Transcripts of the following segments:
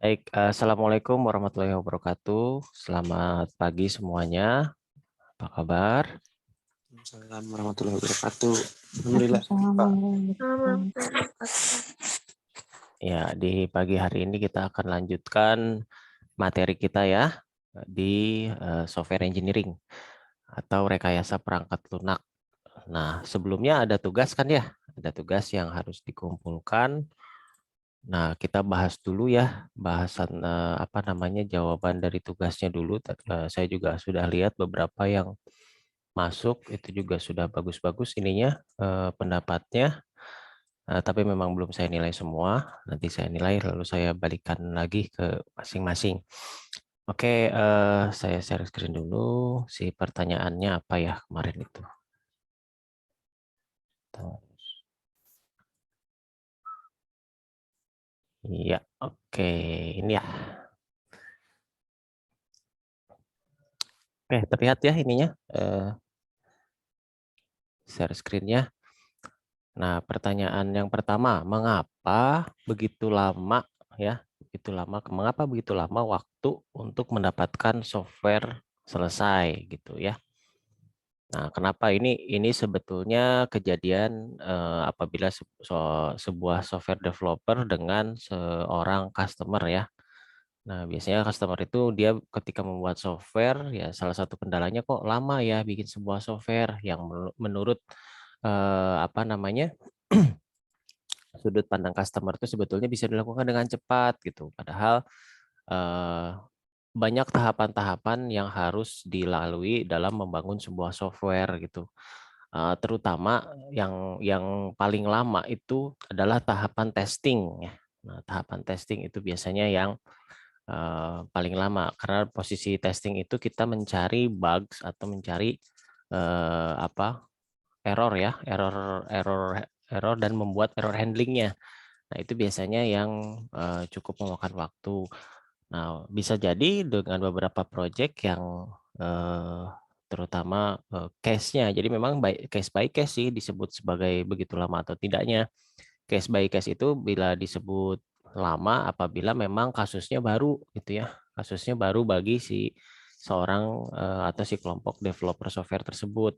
Baik, Assalamualaikum warahmatullahi wabarakatuh. Selamat pagi semuanya. Apa kabar? Assalamualaikum warahmatullahi wabarakatuh. Alhamdulillah. Ya, di pagi hari ini kita akan lanjutkan materi kita ya di software engineering atau rekayasa perangkat lunak. Nah, sebelumnya ada tugas kan ya? Ada tugas yang harus dikumpulkan. Nah, kita bahas dulu ya bahasan jawaban dari tugasnya dulu. Saya juga sudah lihat beberapa yang masuk itu juga sudah bagus-bagus ininya pendapatnya. Tapi memang belum saya nilai semua. Nanti saya nilai lalu saya balikan lagi ke masing-masing. Oke, saya share screen dulu. Si pertanyaannya apa ya kemarin itu? Iya, oke. Ini ya. Oke, terlihat ya ininya. Share screen-nya. Nah, pertanyaan yang pertama, mengapa begitu lama ya? Mengapa begitu lama waktu untuk mendapatkan software selesai gitu ya? Nah, kenapa ini sebetulnya kejadian apabila sebuah software developer dengan seorang customer ya. Nah, biasanya customer itu dia ketika membuat software ya salah satu kendalanya kok lama ya bikin sebuah software yang menurut sudut pandang customer itu sebetulnya bisa dilakukan dengan cepat gitu. Padahal eh, banyak tahapan-tahapan yang harus dilalui dalam membangun sebuah software gitu. Terutama yang paling lama itu adalah tahapan testing ya. Nah, tahapan testing itu biasanya yang paling lama karena posisi testing itu kita mencari bugs atau mencari error ya, error dan membuat error handlingnya. Nah, itu biasanya yang cukup memakan waktu. Nah, bisa jadi dengan beberapa project yang eh, terutama case-nya. Jadi memang case by case sih disebut sebagai begitu lama atau tidaknya. Case by case itu bila disebut lama apabila memang kasusnya baru gitu ya. Kasusnya baru bagi si seorang atau si kelompok developer software tersebut.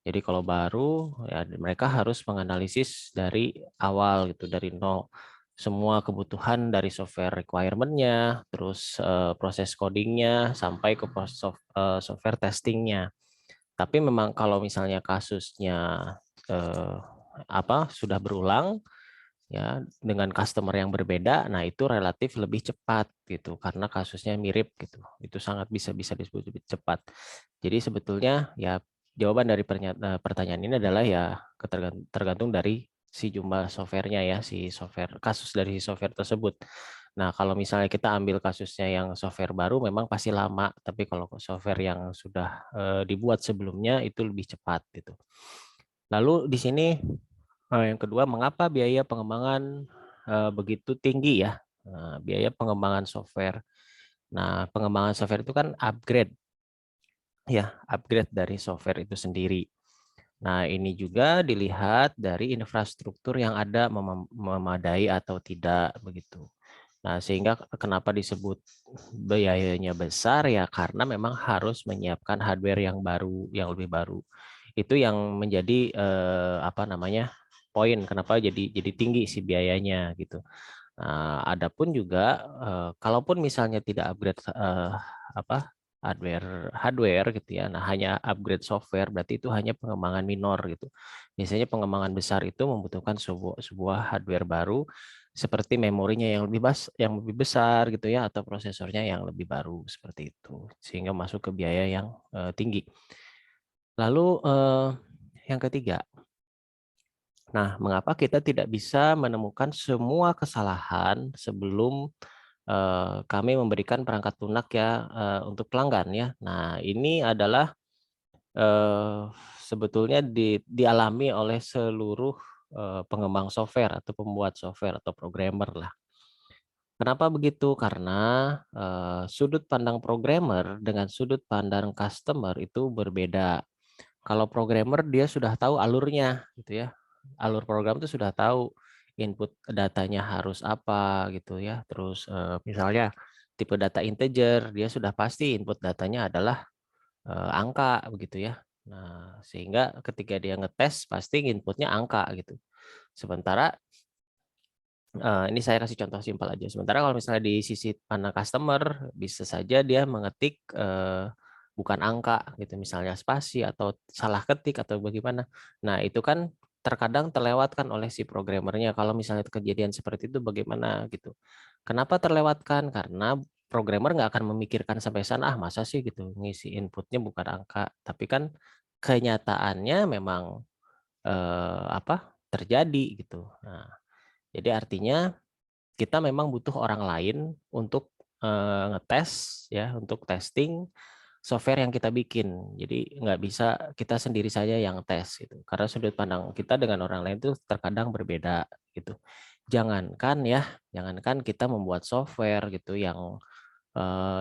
Jadi kalau baru ya mereka harus menganalisis dari awal gitu dari nol semua kebutuhan dari software requirement-nya, terus proses codingnya sampai ke software testingnya. Tapi memang kalau misalnya kasusnya eh, sudah berulang ya dengan customer yang berbeda, nah itu relatif lebih cepat gitu karena kasusnya mirip gitu. Itu sangat bisa disebut lebih cepat. Jadi sebetulnya ya jawaban dari pertanyaan ini adalah ya tergantung dari si jumlah softwarenya ya, si software kasus dari si software tersebut. Nah, kalau misalnya kita ambil kasusnya yang software baru memang pasti lama, tapi kalau software yang sudah dibuat sebelumnya itu lebih cepat gitu. Lalu di sini yang kedua, mengapa biaya pengembangan begitu tinggi ya? Nah, biaya pengembangan software. Nah, pengembangan software itu kan upgrade dari software itu sendiri. Nah, ini juga dilihat dari infrastruktur yang ada memadai atau tidak begitu. Nah, sehingga kenapa disebut biayanya besar ya karena memang harus menyiapkan hardware yang baru, yang lebih baru. Itu yang menjadi poin kenapa jadi tinggi si biayanya gitu. Nah, adapun juga kalaupun misalnya tidak upgrade hardware gitu ya. Nah, hanya upgrade software berarti itu hanya pengembangan minor gitu. Biasanya pengembangan besar itu membutuhkan sebuah hardware baru seperti memorinya yang lebih besar gitu ya atau prosesornya yang lebih baru seperti itu. Sehingga masuk ke biaya yang tinggi. Lalu yang ketiga, nah, mengapa kita tidak bisa menemukan semua kesalahan sebelum kami memberikan perangkat lunak ya untuk pelanggan ya. Nah, ini adalah eh, sebetulnya dialami oleh seluruh pengembang software atau pembuat software atau programmer lah. Kenapa begitu? Karena sudut pandang programmer dengan sudut pandang customer itu berbeda. Kalau programmer dia sudah tahu alurnya gitu ya. Alur program itu sudah tahu. input datanya harus apa gitu ya. Terus misalnya tipe data integer, dia sudah pasti input datanya adalah angka begitu ya. Nah, sehingga ketika dia ngetes pasti inputnya angka gitu. Sementara ini saya kasih contoh simpel aja. Sementara kalau misalnya di sisi pandang customer, bisa saja dia mengetik bukan angka gitu, misalnya spasi atau salah ketik atau bagaimana. Nah, itu kan terkadang terlewatkan oleh si programmernya. Kalau misalnya kejadian seperti itu bagaimana gitu. Kenapa terlewatkan? Karena programmer nggak akan memikirkan sampai sana, masa sih gitu ngisi inputnya bukan angka. Tapi kan kenyataannya memang terjadi gitu. Nah, jadi artinya kita memang butuh orang lain untuk ngetes ya, untuk testing software yang kita bikin. Jadi nggak bisa kita sendiri saja yang tes gitu. Karena sudut pandang kita dengan orang lain itu terkadang berbeda gitu. Jangankan kita membuat software gitu yang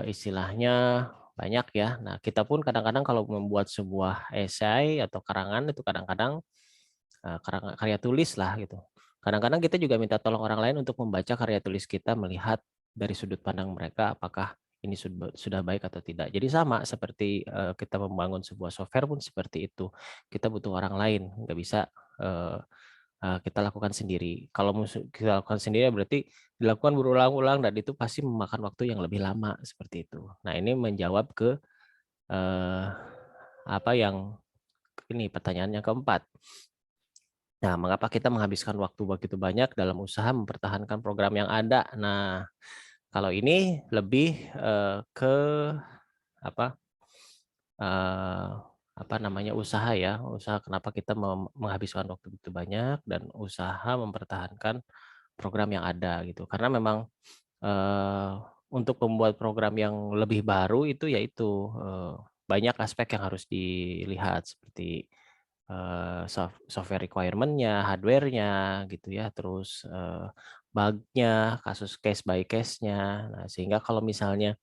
istilahnya banyak ya. Nah, kita pun kadang-kadang kalau membuat sebuah esai atau karangan itu kadang-kadang karya tulis lah gitu. Kadang-kadang kita juga minta tolong orang lain untuk membaca karya tulis kita, melihat dari sudut pandang mereka apakah ini sudah baik atau tidak. Jadi sama seperti kita membangun sebuah software pun seperti itu. Kita butuh orang lain, nggak bisa eh, kita lakukan sendiri. Kalau kita lakukan sendiri berarti dilakukan berulang-ulang dan itu pasti memakan waktu yang lebih lama seperti itu. Nah, ini menjawab ke eh, apa yang ini pertanyaan yang keempat. Nah, mengapa kita menghabiskan waktu begitu banyak dalam usaha mempertahankan program yang ada? Nah, kalau ini lebih ke apa eh, apa namanya usaha ya, usaha kenapa kita menghabiskan waktu begitu banyak dan usaha mempertahankan program yang ada gitu. Karena memang eh, untuk membuat program yang lebih baru itu yaitu banyak aspek yang harus dilihat seperti software requirement-nya, hardware-nya gitu ya, terus bug-nya, kasus case by case-nya. Nah, sehingga kalau misalnya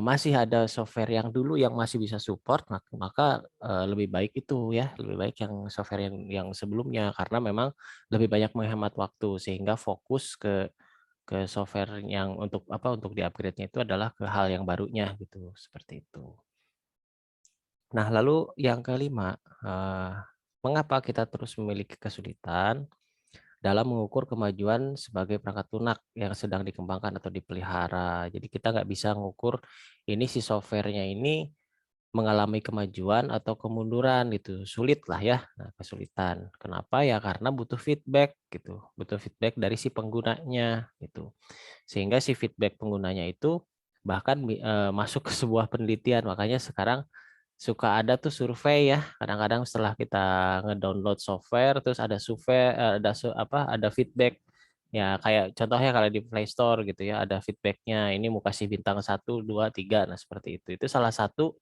masih ada software yang dulu yang masih bisa support, maka lebih baik itu ya, lebih baik yang software yang sebelumnya karena memang lebih banyak menghemat waktu sehingga fokus ke software yang untuk di-upgrade-nya itu adalah ke hal yang barunya gitu, seperti itu. Nah, lalu yang kelima, mengapa kita terus memiliki kesulitan dalam mengukur kemajuan sebagai perangkat lunak yang sedang dikembangkan atau dipelihara. Jadi kita nggak bisa mengukur ini si softwarenya ini mengalami kemajuan atau kemunduran gitu, sulit lah ya. Nah, kesulitan. Kenapa ya? Karena butuh feedback gitu, butuh feedback dari si penggunanya gitu. Sehingga si feedback penggunanya itu bahkan masuk ke sebuah penelitian. Makanya sekarang suka ada tuh survei ya. Kadang-kadang setelah kita ngedownload software terus ada survei ada feedback. Ya kayak contohnya kalau di Play Store gitu ya, ada feedbacknya. Ini mau kasih bintang 1, 2, 3. Nah, seperti itu. Itu salah satu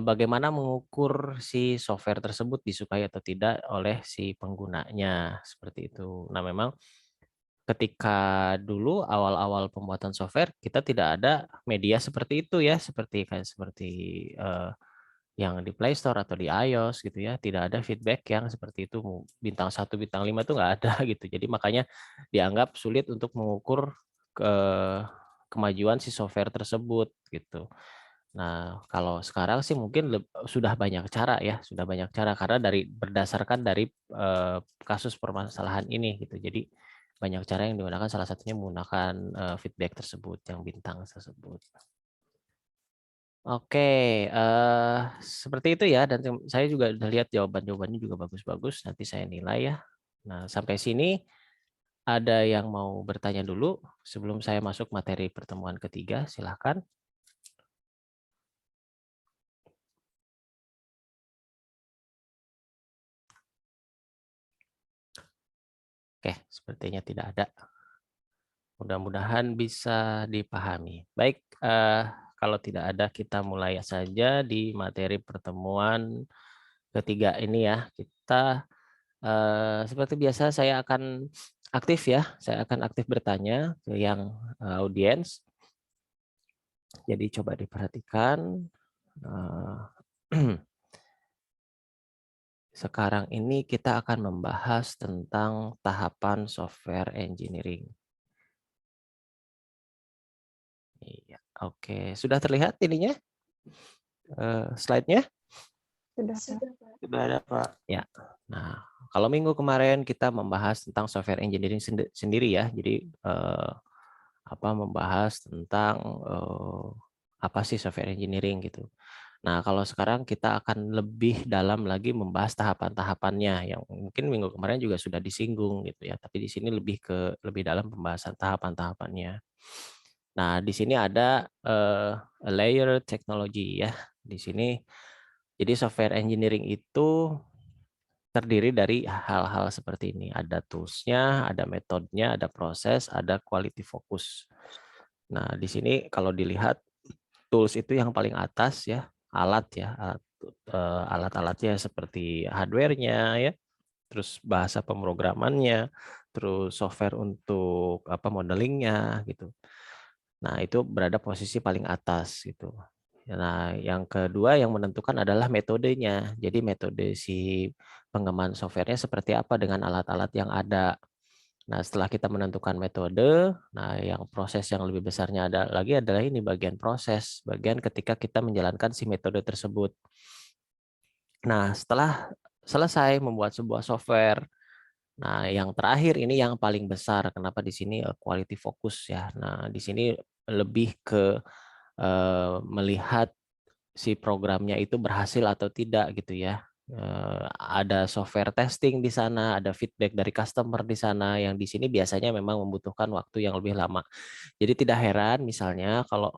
bagaimana mengukur si software tersebut disukai atau tidak oleh si penggunanya, seperti itu. Nah, memang ketika dulu awal-awal pembuatan software kita tidak ada media seperti itu ya, seperti eh, yang di Play Store atau di iOS gitu ya, tidak ada feedback yang seperti itu. Bintang 1, bintang 5 itu nggak ada gitu. Jadi makanya dianggap sulit untuk mengukur ke kemajuan si software tersebut gitu. Nah, kalau sekarang sih mungkin sudah banyak cara ya, sudah banyak cara karena berdasarkan dari kasus permasalahan ini gitu. Jadi banyak cara yang digunakan, salah satunya menggunakan feedback tersebut, yang bintang tersebut. Oke, seperti itu ya. Dan saya juga udah lihat jawaban-jawabannya juga bagus-bagus. Nanti saya nilai ya. Nah, sampai sini ada yang mau bertanya dulu sebelum saya masuk materi pertemuan ketiga? Silahkan. Oke, sepertinya tidak ada. Mudah-mudahan bisa dipahami. Baik, kalau tidak ada kita mulai saja di materi pertemuan ketiga ini ya. Kita seperti biasa saya akan aktif ya. Saya akan aktif bertanya ke yang audiens. Jadi coba diperhatikan. Sekarang ini kita akan membahas tentang tahapan software engineering. Iya, oke. Sudah terlihat ininya, slide-nya? Sudah, Pak. Sudah ada, Pak. Ya. Nah, kalau minggu kemarin kita membahas tentang software engineering sendiri ya. Jadi membahas tentang apa sih software engineering gitu. Nah, kalau sekarang kita akan lebih dalam lagi membahas tahapan-tahapannya yang mungkin minggu kemarin juga sudah disinggung gitu ya, tapi di sini lebih dalam pembahasan tahapan-tahapannya. Nah, di sini ada layer technology ya. Di sini jadi software engineering itu terdiri dari hal-hal seperti ini. Ada tools-nya, ada metodenya, ada proses, ada quality focus. Nah, di sini kalau dilihat tools itu yang paling atas ya, alat-alatnya seperti hardware-nya ya, terus bahasa pemrogramannya, terus software untuk modelingnya gitu. Nah, itu berada posisi paling atas gitu. Nah, yang kedua yang menentukan adalah metodenya. Jadi metode si pengembangan softwarenya seperti apa dengan alat-alat yang ada. Nah, setelah kita menentukan metode, nah yang proses yang lebih besarnya adalah ini bagian proses, bagian ketika kita menjalankan si metode tersebut. Nah, setelah selesai membuat sebuah software, nah yang terakhir ini yang paling besar. Kenapa di sini quality focus ya. Nah, di sini lebih ke melihat si programnya itu berhasil atau tidak gitu ya. Ada software testing di sana, ada feedback dari customer di sana, yang di sini biasanya memang membutuhkan waktu yang lebih lama. Jadi tidak heran misalnya kalau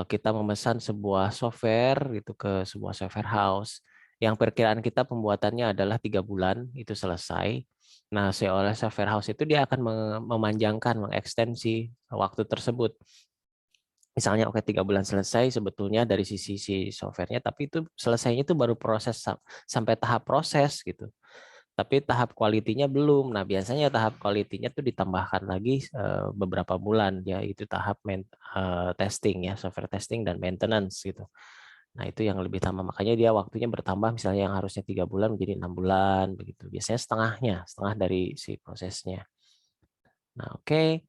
kita memesan sebuah software gitu ke sebuah software house, yang perkiraan kita pembuatannya adalah 3 bulan itu selesai. Nah, si oleh software house itu dia akan memanjangkan, mengekstensi waktu tersebut. Misalnya oke 3 bulan selesai sebetulnya dari sisi si softwarenya, tapi itu selesainya itu baru proses sampai tahap proses gitu. Tapi tahap kualitinya belum. Nah, biasanya tahap kualitinya tuh ditambahkan lagi beberapa bulan ya, itu tahap testing ya, software testing dan maintenance gitu. Nah, itu yang lebih tambah, makanya dia waktunya bertambah, misalnya yang harusnya 3 bulan menjadi 6 bulan begitu. Biasanya setengah dari si prosesnya. Nah, oke.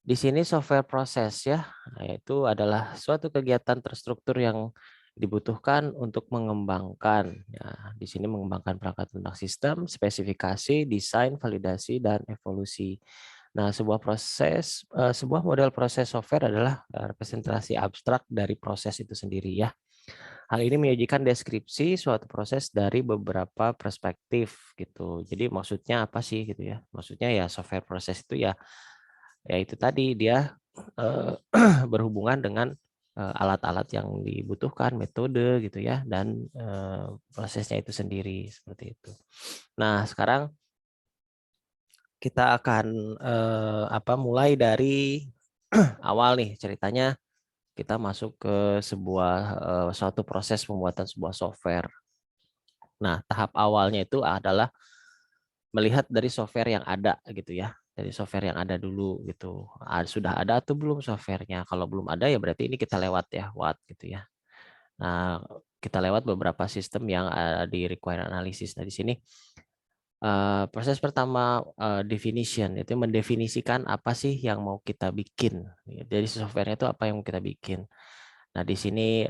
Di sini software proses ya, yaitu adalah suatu kegiatan terstruktur yang dibutuhkan untuk mengembangkan. Ya, di sini mengembangkan perangkat lunak sistem, spesifikasi, desain, validasi, dan evolusi. Nah, sebuah model proses software adalah representasi abstrak dari proses itu sendiri ya. Hal ini menyajikan deskripsi suatu proses dari beberapa perspektif gitu. Jadi maksudnya apa sih gitu ya? Maksudnya ya software proses itu ya itu tadi dia berhubungan dengan alat-alat yang dibutuhkan, metode gitu ya, dan prosesnya itu sendiri seperti itu. Nah, sekarang kita akan mulai dari awal nih ceritanya. Kita masuk ke sebuah suatu proses pembuatan sebuah software. Nah, tahap awalnya itu adalah melihat dari software yang ada gitu ya, dari software yang ada dulu gitu. Sudah ada atau belum softwarenya? Kalau belum ada ya berarti ini kita lewat ya, gitu ya. Nah, kita lewat beberapa sistem yang ada di require analysis. Nah, di sini proses pertama definition, itu mendefinisikan apa sih yang mau kita bikin. Jadi softwarenya itu apa yang mau kita bikin. Nah, di sini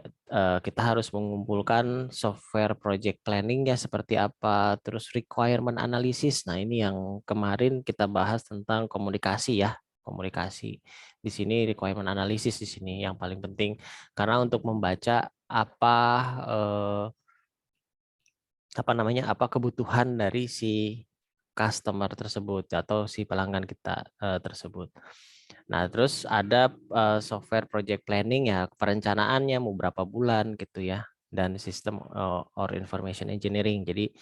kita harus mengumpulkan software project planning ya seperti apa, terus requirement analysis. Nah, ini yang kemarin kita bahas tentang komunikasi ya, komunikasi. Di sini requirement analysis di sini yang paling penting karena untuk membaca eh, apa kebutuhan dari si customer tersebut atau si pelanggan kita tersebut. Nah, terus ada software project planning ya, perencanaannya mau berapa bulan gitu ya, dan sistem or information engineering. Jadi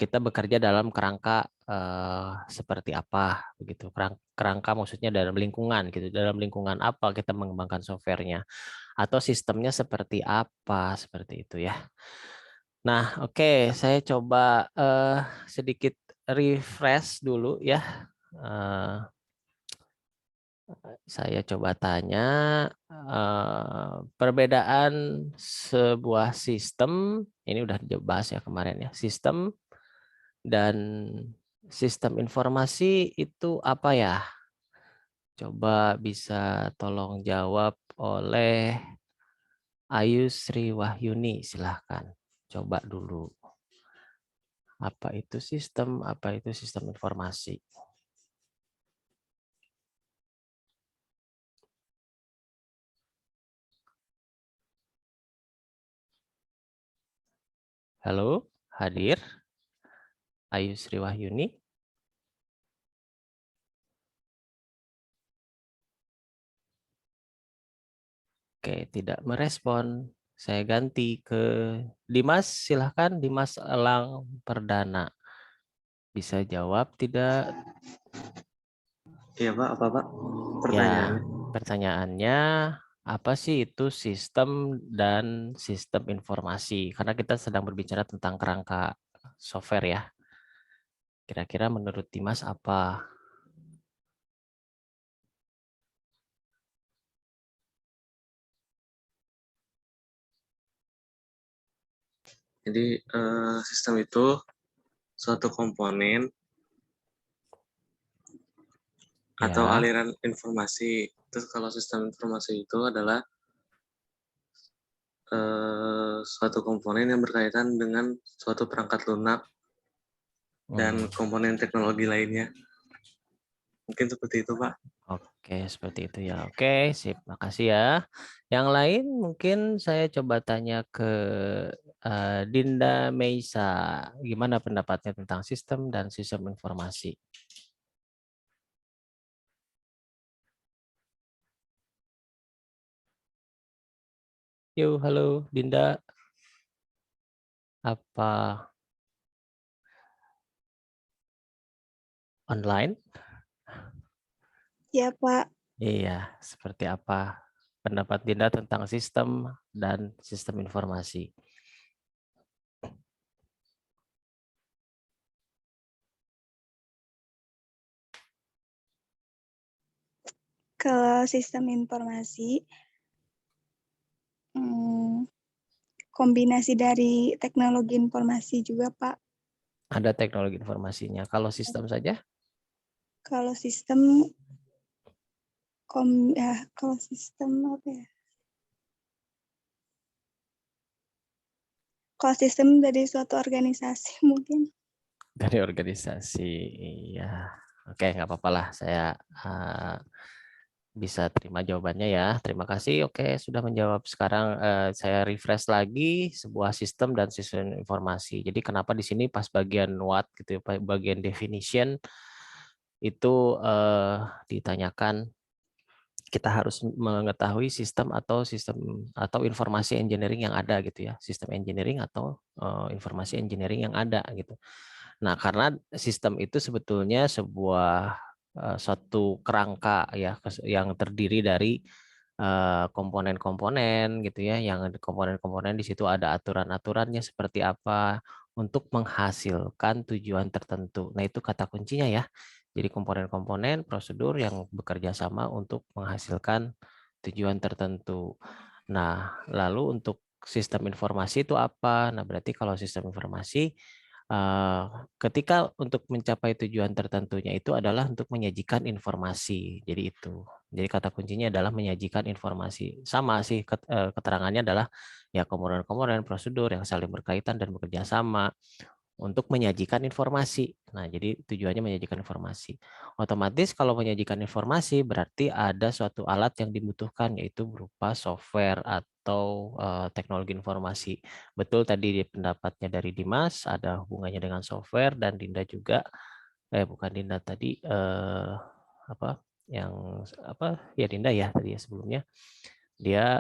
kita bekerja dalam kerangka seperti apa begitu. Kerangka maksudnya dalam lingkungan gitu. Dalam lingkungan apa kita mengembangkan softwarenya atau sistemnya seperti apa seperti itu ya. Nah, oke, saya coba sedikit refresh dulu ya. Saya coba tanya, perbedaan sebuah sistem, ini udah dibahas ya kemarin ya, sistem dan sistem informasi itu apa ya? Coba bisa tolong jawab oleh Ayu Sri Wahyuni, silahkan. Coba dulu. Apa itu sistem informasi? Halo, hadir Ayu Sri Wahyuni. Oke, tidak merespon. Saya ganti ke Dimas, silahkan Dimas Elang Perdana. Bisa jawab tidak? Iya Pak, apa Pak? Ya, Pertanyaannya. pertanyaannya apa sih itu sistem dan sistem informasi? Karena kita sedang berbicara tentang kerangka software ya. Kira-kira menurut Dimas apa? Jadi sistem itu suatu komponen atau Ya, aliran informasi. Terus kalau sistem informasi itu adalah suatu komponen yang berkaitan dengan suatu perangkat lunak dan hmm, komponen teknologi lainnya. Mungkin seperti itu, Pak. oke seperti itu ya. Oke, sip. Makasih ya. Yang lain mungkin saya coba tanya ke Dinda Meisa. Gimana pendapatnya tentang sistem dan sistem informasi? Yuk, halo Dinda. Apa online? Ya, Pak. Iya, seperti apa pendapat Dinda tentang sistem dan sistem informasi? Kalau sistem informasi, kombinasi dari teknologi informasi juga, Pak. Ada teknologi informasinya. Kalau sistem saja? Kalau sistem, kalau sistem apa ya? Kalau sistem dari suatu organisasi mungkin. Dari organisasi, iya. Oke, nggak apa-apa lah. Saya bisa terima jawabannya ya. Terima kasih. Oke, sudah menjawab. Sekarang saya refresh lagi sebuah sistem dan sistem informasi. Jadi kenapa di sini pas bagian what gitu ya, bagian definition itu ditanyakan kita harus mengetahui sistem atau informasi engineering yang ada gitu ya, sistem engineering atau informasi engineering yang ada gitu. Nah, karena sistem itu sebetulnya sebuah suatu kerangka ya yang terdiri dari komponen-komponen gitu ya, yang komponen-komponen di situ ada aturan-aturannya seperti apa untuk menghasilkan tujuan tertentu. Nah, itu kata kuncinya ya. Jadi komponen-komponen prosedur yang bekerja sama untuk menghasilkan tujuan tertentu. Nah, lalu untuk sistem informasi itu apa? Nah, berarti kalau sistem informasi eh, ketika untuk mencapai tujuan tertentunya itu adalah untuk menyajikan informasi. Jadi itu. Jadi kata kuncinya adalah menyajikan informasi. Sama sih keterangannya adalah ya komponen-komponen prosedur yang saling berkaitan dan bekerja sama untuk menyajikan informasi. Nah, jadi tujuannya menyajikan informasi. Otomatis kalau menyajikan informasi berarti ada suatu alat yang dibutuhkan yaitu berupa software atau teknologi informasi. Betul tadi di pendapatnya dari Dimas ada hubungannya dengan software dan Dinda juga bukan Dinda tadi apa yang apa ya Dinda ya tadi ya sebelumnya dia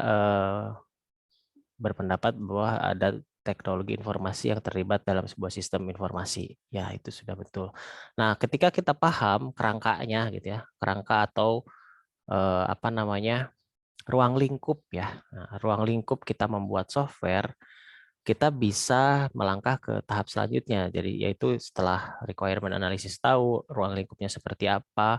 berpendapat bahwa ada teknologi informasi yang terlibat dalam sebuah sistem informasi. Ya, itu sudah betul. Nah, ketika kita paham kerangkanya gitu ya, kerangka atau apa namanya? Ruang lingkup ya. Nah, ruang lingkup kita membuat software, kita bisa melangkah ke tahap selanjutnya. Jadi yaitu setelah requirement analysis tahu ruang lingkupnya seperti apa,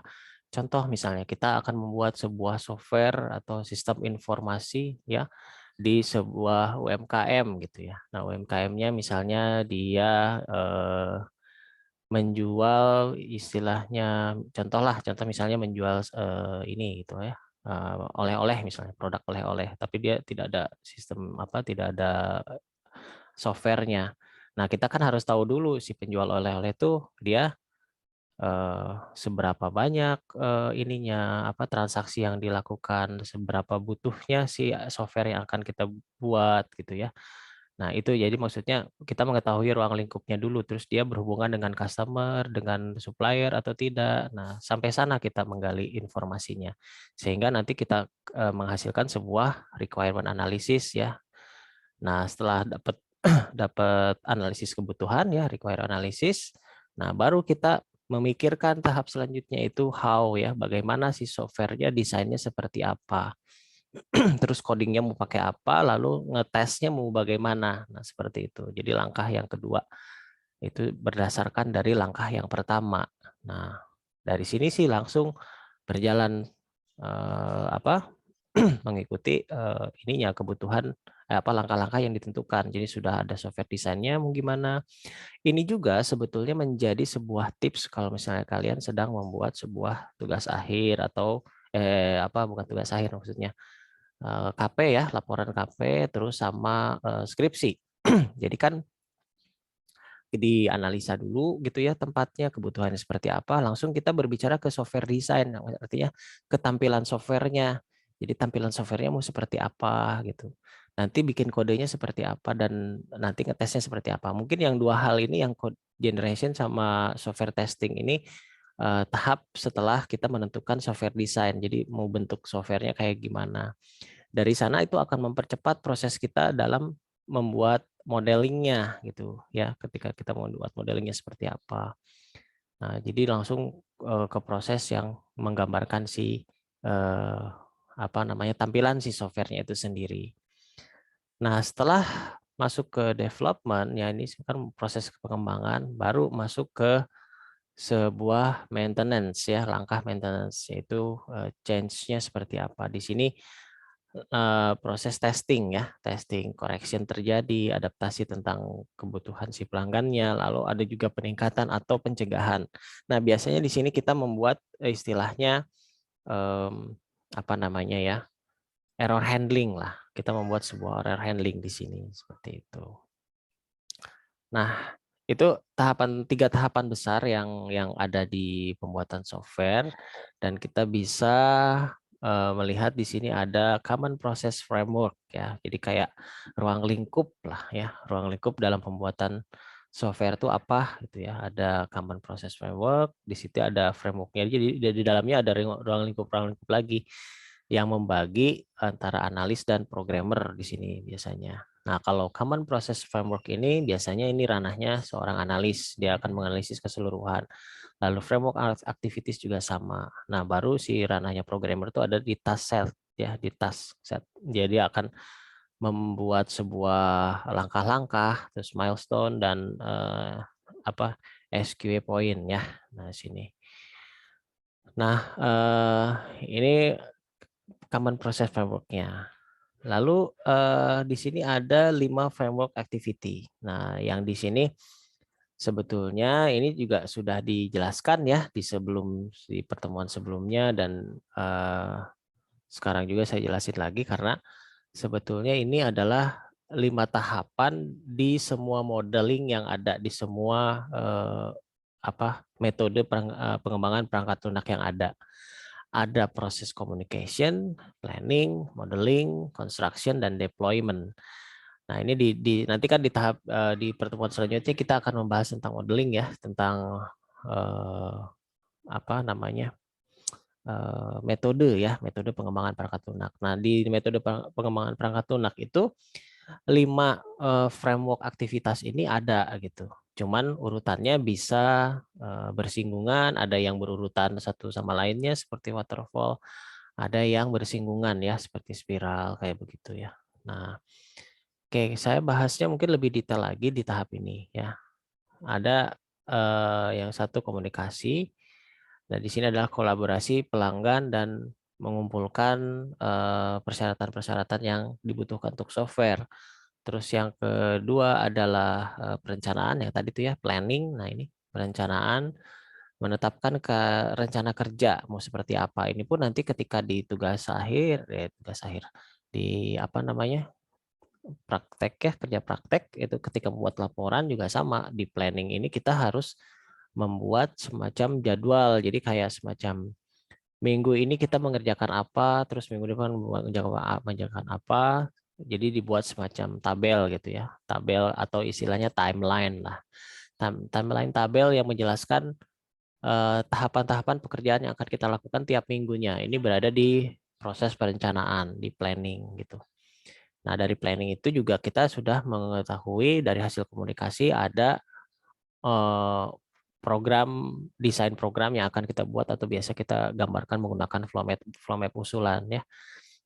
contoh misalnya kita akan membuat sebuah software atau sistem informasi ya di sebuah UMKM gitu ya. Nah, UMKM-nya misalnya dia menjual istilahnya contoh misalnya menjual ini gitu ya. Oleh-oleh misalnya produk oleh-oleh, tapi dia tidak ada sistem tidak ada softwarenya. Nah, kita kan harus tahu dulu si penjual oleh-oleh itu dia seberapa banyak ininya transaksi yang dilakukan, seberapa butuhnya si software yang akan kita buat gitu ya. Nah, itu jadi maksudnya kita mengetahui ruang lingkupnya dulu, terus dia berhubungan dengan customer, dengan supplier atau tidak. Nah, sampai sana kita menggali informasinya. Sehingga nanti kita menghasilkan sebuah requirement analysis ya. Nah, setelah dapat dapat analisis kebutuhan ya, require analysis. Nah, baru kita memikirkan tahap selanjutnya itu how ya, bagaimana si softwarenya desainnya seperti apa. Terus codingnya mau pakai apa, lalu ngetesnya mau bagaimana. Nah, seperti itu. Jadi langkah yang kedua itu berdasarkan dari langkah yang pertama. Nah, dari sini sih langsung berjalan mengikuti ininya kebutuhan langkah-langkah yang ditentukan. Jadi sudah ada software desainnya mau gimana. Ini juga sebetulnya menjadi sebuah tips kalau misalnya kalian sedang membuat sebuah tugas akhir atau bukan tugas akhir maksudnya KP ya, laporan KP terus sama skripsi. Jadi kan dianalisa dulu gitu ya tempatnya, kebutuhannya seperti apa, langsung kita berbicara ke software design, artinya ketampilan softwarenya. Jadi tampilan softwarenya mau seperti apa gitu. Nanti bikin kodenya seperti apa dan nanti ngetesnya seperti apa. Mungkin yang dua hal ini yang code generation sama software testing ini tahap setelah kita menentukan software design. Jadi mau bentuk softwarenya kayak gimana. Dari sana itu akan mempercepat proses kita dalam membuat modelingnya gitu ya, ketika kita mau buat modelingnya seperti apa. Nah, jadi langsung ke proses yang menggambarkan si tampilan si softwarenya itu sendiri. Nah, setelah masuk ke development ya, ini kan proses pengembangan, baru masuk ke sebuah maintenance ya, langkah maintenance yaitu change-nya seperti apa. Di sini proses testing ya, testing correction terjadi, adaptasi tentang kebutuhan si pelanggannya, lalu ada juga peningkatan atau pencegahan. Nah, biasanya di sini kita membuat istilahnya error handling lah. Kita membuat sebuah error handling di sini seperti itu. Nah, itu tiga tahapan besar yang ada di pembuatan software, dan kita bisa melihat di sini ada common process framework ya. Jadi kayak ruang lingkup lah ya, ruang lingkup dalam pembuatan software itu apa gitu ya. Ada common process framework, di situ ada frameworknya. Jadi di dalamnya ada ruang lingkup lagi yang membagi antara analis dan programmer di sini biasanya. Nah, kalau common process framework ini biasanya ini ranahnya seorang analis, dia akan menganalisis keseluruhan. Lalu framework activities juga sama. Nah, baru si ranahnya programmer itu ada di task set ya, di task set. Jadi dia akan membuat sebuah langkah-langkah, terus milestone dan SQA point ya. Nah, sini. Nah, ini common process framework-nya. Lalu di sini ada 5 framework activity. Nah, yang di sini sebetulnya ini juga sudah dijelaskan ya di pertemuan sebelumnya, dan sekarang juga saya jelasin lagi karena sebetulnya ini adalah 5 tahapan di semua modeling yang ada di semua metode pengembangan perangkat lunak yang ada. Ada proses communication, planning, modeling, construction, dan deployment. Nah, ini nanti kan di tahap di pertemuan selanjutnya kita akan membahas tentang modeling ya, tentang metode ya, metode pengembangan perangkat lunak. Nah, di metode pengembangan perangkat lunak itu 5 framework aktivitas ini ada gitu. Cuman urutannya bisa bersinggungan, ada yang berurutan satu sama lainnya seperti waterfall, ada yang bersinggungan ya seperti spiral kayak begitu ya. Nah, oke, saya bahasnya mungkin lebih detail lagi di tahap ini ya. Ada yang satu komunikasi, Nah, di sini adalah kolaborasi pelanggan dan mengumpulkan persyaratan-persyaratan yang dibutuhkan untuk software. Terus yang kedua adalah perencanaan yang tadi itu ya, planning. Nah, ini perencanaan, menetapkan ke rencana kerja mau seperti apa. Ini pun nanti ketika di tugas akhir, di apa namanya, praktek ya, kerja praktek itu ketika membuat laporan juga sama. Di planning ini kita harus membuat semacam jadwal. Jadi kayak semacam minggu ini kita mengerjakan apa, terus minggu depan mengerjakan apa. Jadi dibuat semacam tabel gitu ya, tabel atau istilahnya timeline lah. Timeline tabel yang menjelaskan tahapan-tahapan pekerjaan yang akan kita lakukan tiap minggunya. Ini berada di proses perencanaan, di planning gitu. Nah, dari planning itu juga kita sudah mengetahui dari hasil komunikasi ada program, desain program yang akan kita buat atau biasa kita gambarkan menggunakan flow map usulan ya.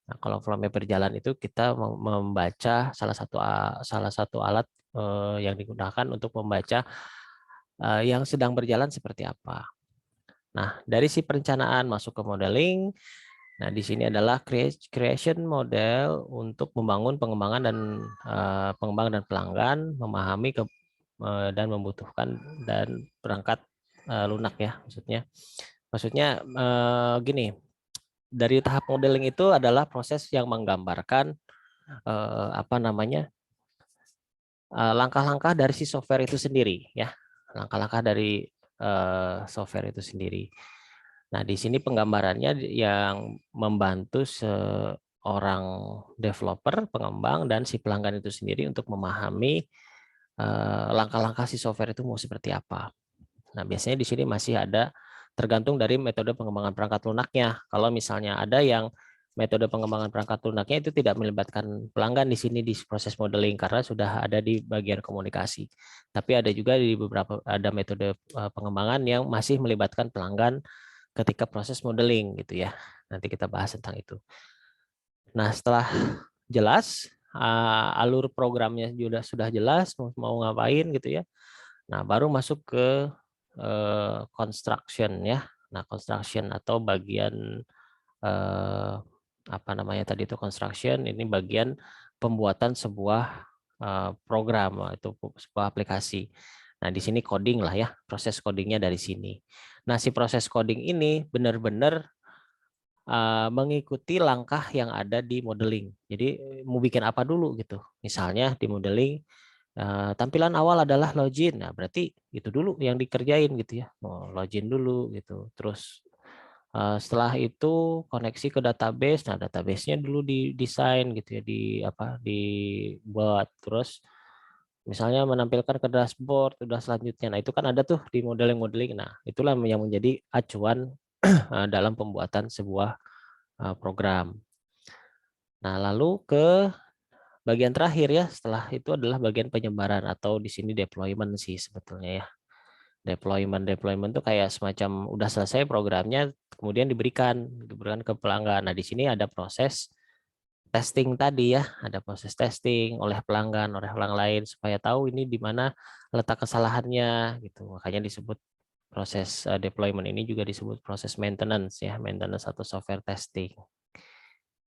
Nah, kalau flow map berjalan itu kita membaca salah satu alat yang digunakan untuk membaca yang sedang berjalan seperti apa. Nah, dari si perencanaan masuk ke modeling. Nah, di sini adalah creation model untuk membangun pengembangan dan pelanggan, memahami dan membutuhkan dan perangkat lunak ya, maksudnya gini, dari tahap modeling itu adalah proses yang menggambarkan apa namanya, langkah-langkah dari si software itu sendiri ya, langkah-langkah dari software itu sendiri. Nah, di sini penggambarannya yang membantu seorang developer, pengembang, dan si pelanggan itu sendiri untuk memahami langkah-langkah si software itu mau seperti apa. Nah, biasanya di sini masih ada tergantung dari metode pengembangan perangkat lunaknya. Kalau misalnya ada yang metode pengembangan perangkat lunaknya itu tidak melibatkan pelanggan di sini di proses modeling karena sudah ada di bagian komunikasi. Tapi ada juga di ada metode pengembangan yang masih melibatkan pelanggan ketika proses modeling gitu ya. Nanti kita bahas tentang itu. Nah, setelah jelas alur programnya juga sudah jelas mau ngapain gitu ya. Nah, baru masuk ke construction ya. Nah, construction atau bagian apa namanya tadi itu construction, ini bagian pembuatan sebuah program itu sebuah aplikasi. Nah, di sini coding lah ya, proses codingnya dari sini. Nah, si proses coding ini benar-benar mengikuti langkah yang ada di modeling. Jadi mau bikin apa dulu gitu. Misalnya di modeling tampilan awal adalah login. Nah, berarti itu dulu yang dikerjain gitu ya. Login dulu gitu. Terus setelah itu koneksi ke database. Nah, database-nya dulu didesain gitu ya, dibuat. Terus misalnya menampilkan ke dashboard udah selanjutnya. Nah, itu kan ada tuh di modeling-modeling. Nah, itulah yang menjadi acuan dalam pembuatan sebuah program. Nah, lalu ke bagian terakhir ya, setelah itu adalah bagian penyebaran atau di sini deployment sih sebetulnya ya. Deployment itu kayak semacam udah selesai programnya, kemudian diberikan ke pelanggan. Nah, di sini ada proses testing tadi ya, ada proses testing oleh pelanggan, oleh orang lain supaya tahu ini di mana letak kesalahannya gitu. Makanya disebut proses deployment ini juga disebut proses maintenance ya, maintenance atau software testing.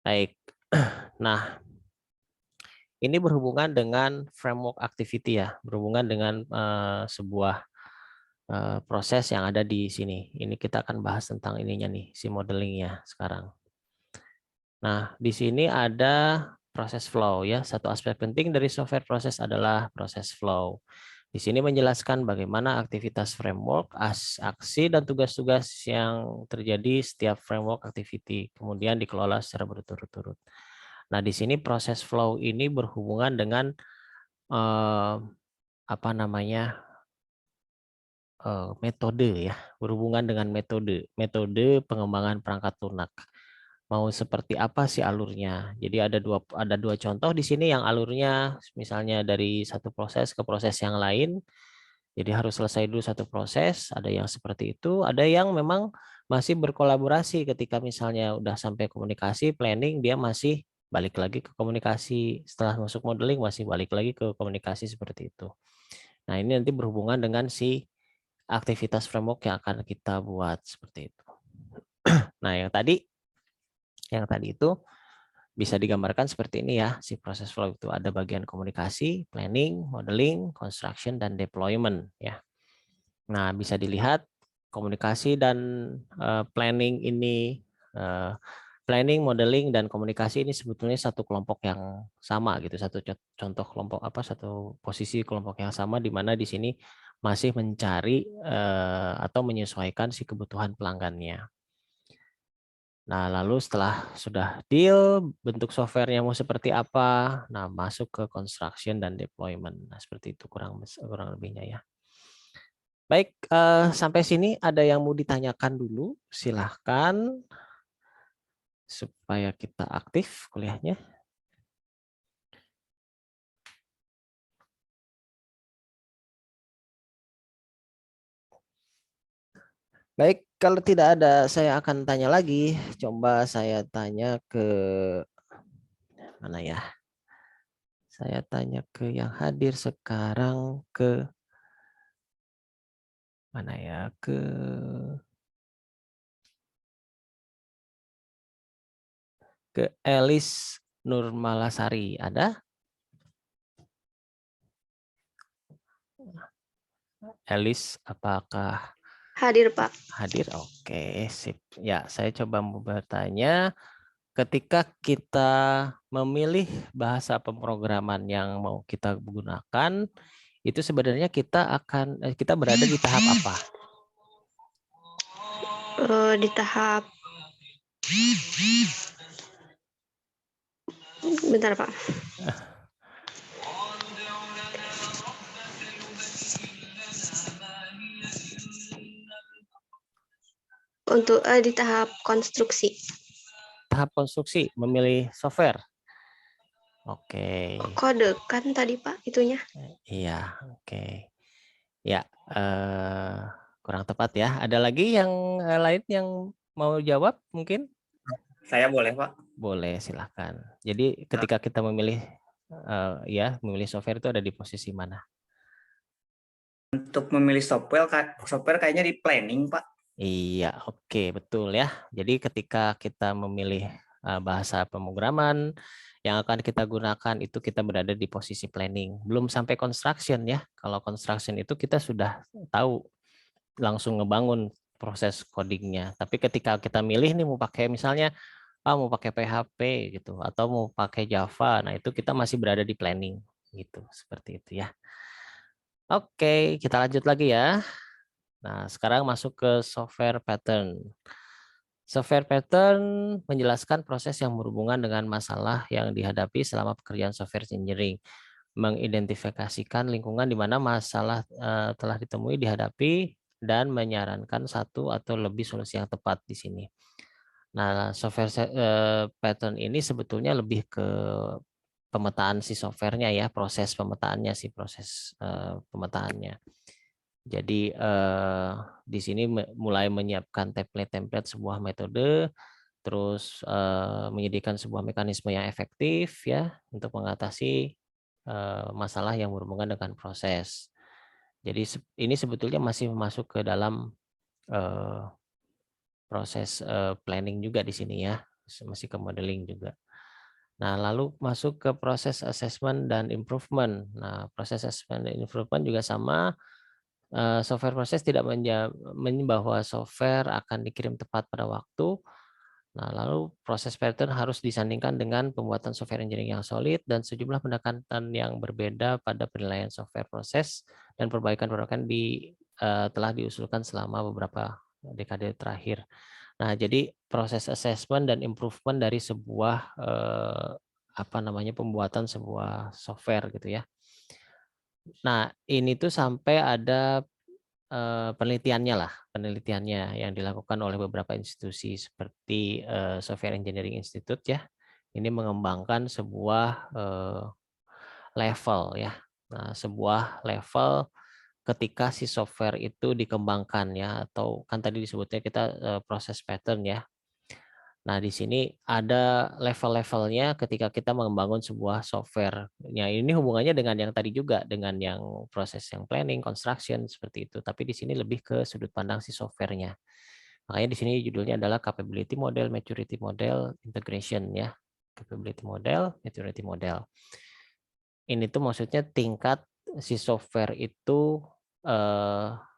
Baik. Nah, ini berhubungan dengan framework activity ya, berhubungan dengan sebuah proses yang ada di sini. Ini kita akan bahas tentang ininya nih, si modelingnya sekarang. Nah, di sini ada proses flow ya. Satu aspek penting dari software proses adalah proses flow. Di sini menjelaskan bagaimana aktivitas framework, aksi dan tugas-tugas yang terjadi setiap framework activity, kemudian dikelola secara berturut-turut. Nah, di sini proses flow ini berhubungan dengan apa namanya metode ya, berhubungan dengan metode pengembangan perangkat lunak. Mau seperti apa sih alurnya? Jadi ada dua contoh di sini yang alurnya misalnya dari satu proses ke proses yang lain. Jadi harus selesai dulu satu proses. Ada yang seperti itu, ada yang memang masih berkolaborasi ketika misalnya udah sampai komunikasi planning dia masih balik lagi ke komunikasi, setelah masuk modeling masih balik lagi ke komunikasi seperti itu. Nah, ini nanti berhubungan dengan si aktivitas framework yang akan kita buat seperti itu. Nah, yang tadi itu bisa digambarkan seperti ini ya, si proses flow itu ada bagian komunikasi, planning, modeling, construction, dan deployment ya. Nah, bisa dilihat komunikasi dan planning ini, planning, modeling, dan komunikasi ini sebetulnya satu kelompok yang sama gitu, satu contoh kelompok satu posisi kelompok yang sama, di mana di sini masih mencari atau menyesuaikan si kebutuhan pelanggannya. Nah, lalu setelah sudah deal, bentuk softwarenya mau seperti apa, nah masuk ke construction dan deployment. Nah, seperti itu kurang lebihnya ya. Baik, sampai sini ada yang mau ditanyakan dulu, silahkan supaya kita aktif kuliahnya. Baik, kalau tidak ada saya akan tanya lagi. Coba saya tanya ke mana ya? Saya tanya ke yang hadir sekarang, ke mana ya? Ke Elis Nurmalasari. Ada? Elis, apakah Hadir, Pak. hadir? Oke, sip. Ya, saya coba mau bertanya, ketika kita memilih bahasa pemrograman yang mau kita gunakan, itu sebenarnya kita berada di tahap apa? Di tahap bentar, Pak. Untuk di tahap konstruksi. Tahap konstruksi, memilih software. Oke. Kode kan tadi, Pak, itunya. Iya, oke. Ya, kurang tepat ya. Ada lagi yang lain yang mau jawab mungkin? Saya boleh, Pak. Boleh, silahkan. Jadi ketika kita memilih memilih software itu ada di posisi mana? Untuk memilih software kayaknya di planning, Pak. Iya, oke, betul ya. Jadi ketika kita memilih bahasa pemrograman yang akan kita gunakan, itu kita berada di posisi planning. Belum sampai construction ya. Kalau construction itu kita sudah tahu, langsung ngebangun proses codingnya. Tapi ketika kita milih nih mau pakai misalnya mau pakai PHP gitu atau mau pakai Java, nah itu kita masih berada di planning gitu, seperti itu ya. Oke, kita lanjut lagi ya. Nah, sekarang masuk ke software pattern. Software pattern menjelaskan proses yang berhubungan dengan masalah yang dihadapi selama pekerjaan software engineering, mengidentifikasikan lingkungan di mana masalah telah ditemui, dihadapi, dan menyarankan satu atau lebih solusi yang tepat di sini. Nah, software pattern ini sebetulnya lebih ke pemetaan si softwarenya ya, proses pemetaannya si proses pemetaannya. Jadi di sini mulai menyiapkan template sebuah metode, terus menyediakan sebuah mekanisme yang efektif ya untuk mengatasi masalah yang berhubungan dengan proses. Jadi ini sebetulnya masih masuk ke dalam proses planning juga di sini ya, masih ke modeling juga. Nah, lalu masuk ke proses assessment dan improvement. Nah, proses assessment dan improvement juga sama. Software proses tidak menjamin bahwa software akan dikirim tepat pada waktu. Nah, lalu proses pattern harus disandingkan dengan pembuatan software engineering yang solid dan sejumlah pendekatan yang berbeda pada penilaian software proses dan perbaikan-perbaikan telah diusulkan selama beberapa dekade terakhir. Nah, jadi proses assessment dan improvement dari sebuah pembuatan sebuah software gitu ya. Nah, ini tuh sampai ada penelitiannya yang dilakukan oleh beberapa institusi seperti Software Engineering Institute ya. Ini mengembangkan sebuah level ya. Nah, sebuah level ketika si software itu dikembangkan ya, atau kan tadi disebutnya kita proses pattern ya. Nah, di sini ada level-levelnya ketika kita membangun sebuah software. Ya, ini hubungannya dengan yang tadi juga, dengan yang proses yang planning, construction, seperti itu. Tapi di sini lebih ke sudut pandang si softwarenya. Makanya di sini judulnya adalah capability model, maturity model, integration ya. Capability model, maturity model. Ini tuh maksudnya tingkat si software itu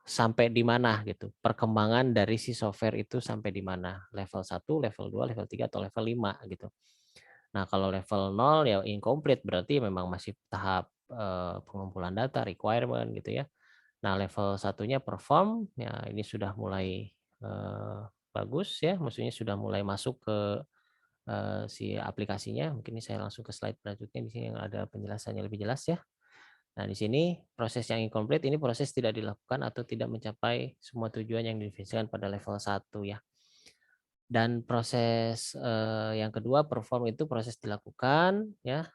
sampai di mana gitu. Perkembangan dari si software itu sampai di mana. Level 1, level 2, level 3 atau level 5 gitu. Nah, kalau level 0 ya incomplete berarti memang masih tahap pengumpulan data, requirement gitu ya. Nah, level satunya perform ya ini sudah mulai bagus ya, maksudnya sudah mulai masuk ke si aplikasinya. Mungkin ini saya langsung ke slide berikutnya di sini yang ada penjelasannya lebih jelas ya. Nah, di sini proses yang incomplete ini proses tidak dilakukan atau tidak mencapai semua tujuan yang didefinisikan pada level 1 ya. Dan proses yang kedua perform itu proses dilakukan ya,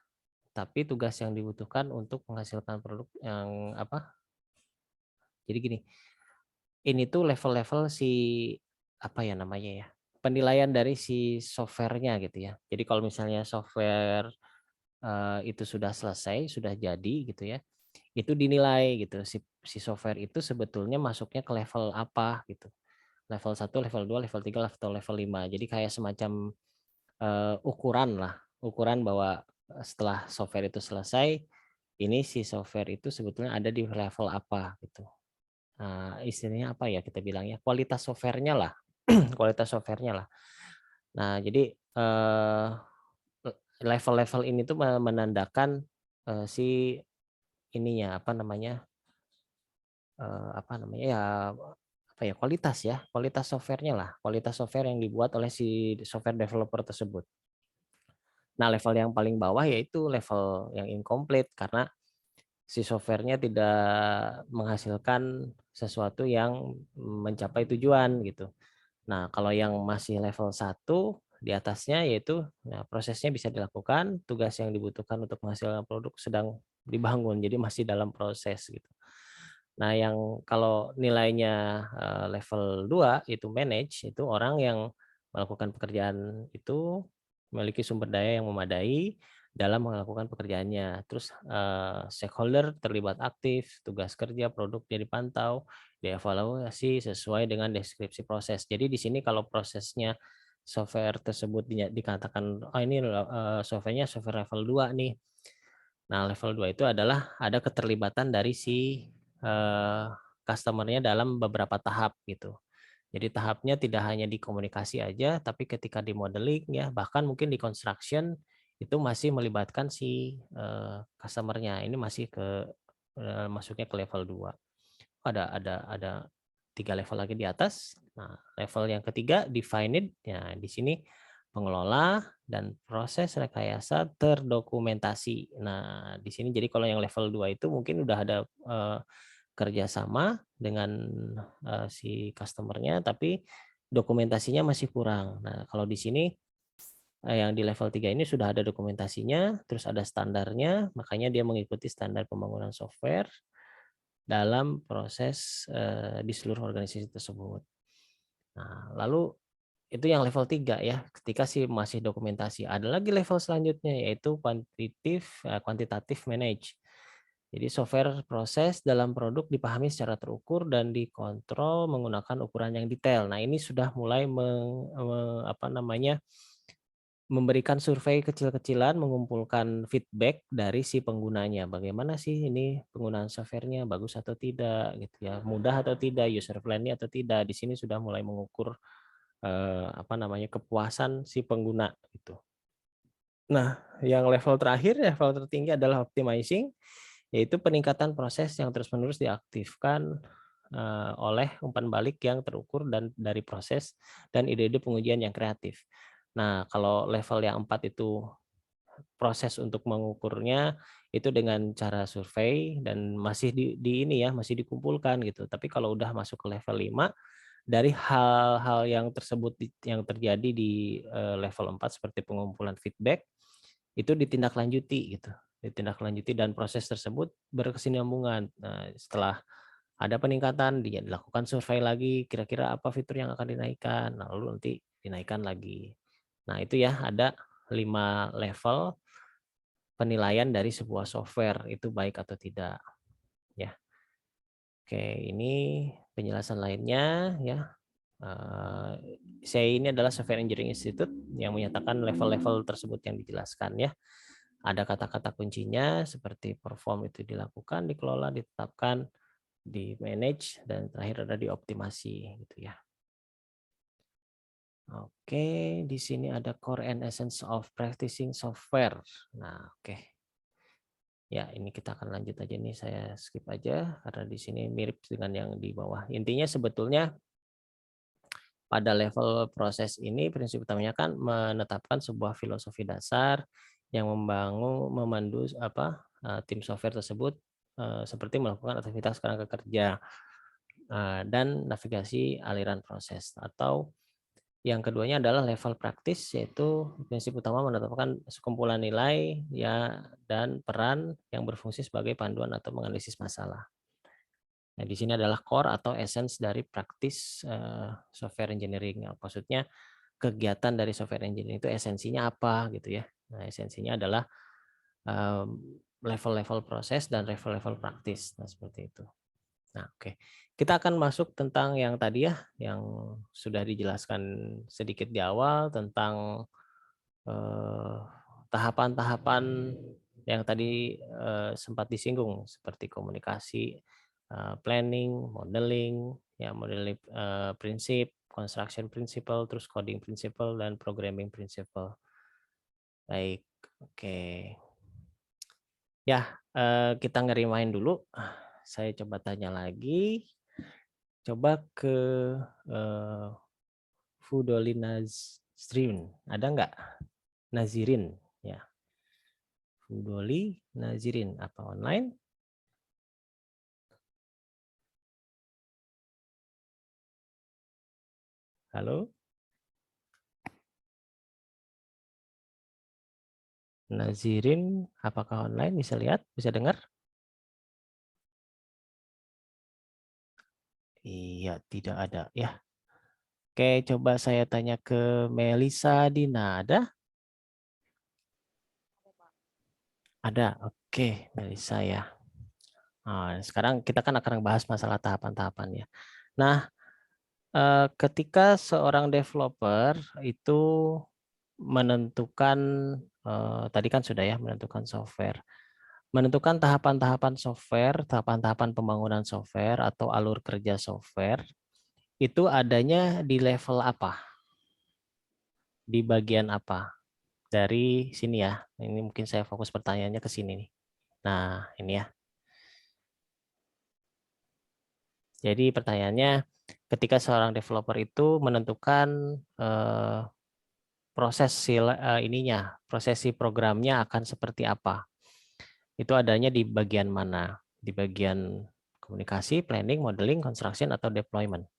tapi tugas yang dibutuhkan untuk menghasilkan produk yang apa? Jadi gini, ini tuh level-level si apa ya namanya ya? Penilaian dari si softwarenya gitu ya. Jadi kalau misalnya software itu sudah selesai, sudah jadi gitu ya. Itu dinilai gitu si software itu sebetulnya masuknya ke level apa gitu. Level 1, level 2, level 3, atau level 5. Jadi kayak semacam ukuran lah, ukuran bahwa setelah software itu selesai, ini si software itu sebetulnya ada di level apa gitu. Nah, istilahnya apa ya kita bilangnya, kualitas softwarenya lah, kualitas softwarenya lah. Nah, jadi level-level ini tuh menandakan si ininya apa namanya ya apa ya kualitas softwarenya lah, kualitas software yang dibuat oleh si software developer tersebut. Nah, level yang paling bawah yaitu level yang incomplete karena si softwarenya tidak menghasilkan sesuatu yang mencapai tujuan gitu. Nah, kalau yang masih level 1 di atasnya yaitu prosesnya bisa dilakukan, tugas yang dibutuhkan untuk menghasilkan produk sedang dibangun, jadi masih dalam proses gitu. Nah, yang kalau nilainya level 2 itu manage, itu orang yang melakukan pekerjaan itu memiliki sumber daya yang memadai dalam melakukan pekerjaannya. Terus stakeholder terlibat aktif, tugas kerja, produknya dipantau, dievaluasi sesuai dengan deskripsi proses. Jadi di sini kalau prosesnya software tersebut dikatakan oh ini softwarenya software level 2 nih. Nah, level 2 itu adalah ada keterlibatan dari si customer-nya dalam beberapa tahap gitu. Jadi tahapnya tidak hanya di komunikasi aja, tapi ketika di modeling ya, bahkan mungkin di construction itu masih melibatkan si customer-nya. Ini masih masuknya ke level 2. Ada 3 level lagi di atas. Nah, level yang ketiga defined ya di sini pengelola dan proses rekayasa terdokumentasi. Nah, di sini jadi kalau yang level 2 itu mungkin udah ada kerjasama dengan si customer-nya, tapi dokumentasinya masih kurang. Nah, kalau di sini yang di level 3 ini sudah ada dokumentasinya, terus ada standarnya, makanya dia mengikuti standar pembangunan software dalam proses di seluruh organisasi tersebut. Nah, lalu itu yang level 3 ya, ketika sih masih dokumentasi. Ada lagi level selanjutnya yaitu quantitative manage. Jadi software proses dalam produk dipahami secara terukur dan dikontrol menggunakan ukuran yang detail. Nah, ini sudah mulai memberikan survei kecil-kecilan, mengumpulkan feedback dari si penggunanya. Bagaimana sih ini penggunaan softwarenya, bagus atau tidak, gitu ya, mudah atau tidak, user friendly atau tidak. Di sini sudah mulai mengukur kepuasan si pengguna gitu. Nah, yang level terakhir, level tertinggi adalah optimizing, yaitu peningkatan proses yang terus-menerus diaktifkan oleh umpan balik yang terukur dan dari proses dan ide-ide pengujian yang kreatif. Nah, kalau level yang 4 itu proses untuk mengukurnya itu dengan cara survei dan masih di ini ya, masih dikumpulkan gitu. Tapi kalau udah masuk ke level 5 dari hal-hal yang tersebut yang terjadi di level 4 seperti pengumpulan feedback itu ditindaklanjuti gitu. Ditindaklanjuti dan proses tersebut berkesinambungan. Nah, setelah ada peningkatan dilakukan survei lagi kira-kira apa fitur yang akan dinaikkan. Nah, lalu nanti dinaikkan lagi. Nah, itu ya ada 5 level penilaian dari sebuah software itu baik atau tidak ya. Oke, ini penjelasan lainnya ya. Saya ini adalah Software Engineering Institute yang menyatakan level-level tersebut yang dijelaskan ya. Ada kata-kata kuncinya seperti perform itu dilakukan, dikelola, ditetapkan, di manage, dan terakhir ada dioptimasi gitu ya. Oke, di sini ada core and essence of practicing software. Nah, oke. Ya, ini kita akan lanjut aja nih, saya skip aja karena di sini mirip dengan yang di bawah. Intinya sebetulnya pada level proses ini prinsip utamanya kan menetapkan sebuah filosofi dasar yang memandu tim software tersebut seperti melakukan aktivitas kerangka kerja dan navigasi aliran proses, atau yang keduanya adalah level praktis, yaitu prinsip utama menetapkan sekumpulan nilai ya dan peran yang berfungsi sebagai panduan atau menganalisis masalah. Nah, di sini adalah core atau essence dari praktis software engineering. Maksudnya kegiatan dari software engineering itu esensinya apa gitu ya. Nah, esensinya adalah level-level proses dan level-level praktis. Nah, seperti itu. Nah, oke. Kita akan masuk tentang yang tadi ya, yang sudah dijelaskan sedikit di awal tentang tahapan-tahapan yang tadi sempat disinggung seperti komunikasi, planning, modeling, ya modeling prinsip, construction principle, terus coding principle dan programming principle. Baik, oke. Ya, kita ngerimain dulu. Saya coba tanya lagi. Coba ke Fudoli Nazrin, ada nggak? Nazirin, ya. Fudoli Nazirin, apa online? Halo? Nazirin, apakah online? Bisa lihat? Bisa dengar? Iya, tidak ada. Ya. Oke, coba saya tanya ke Melisa Dina, ada? Ada, oke, Melisa ya. Nah, sekarang kita kan akan bahas masalah tahapan-tahapan ya. Nah, ketika seorang developer itu menentukan, tadi kan sudah ya, menentukan software. Menentukan tahapan-tahapan software, tahapan-tahapan pembangunan software atau alur kerja software, itu adanya di level apa? Di bagian apa? Dari sini ya, ini mungkin saya fokus pertanyaannya ke sini nih. Nah, ini ya. Jadi pertanyaannya, ketika seorang developer itu menentukan proses si programnya akan seperti apa, itu adanya di bagian mana? Di bagian komunikasi, planning, modeling, construction, atau deployment?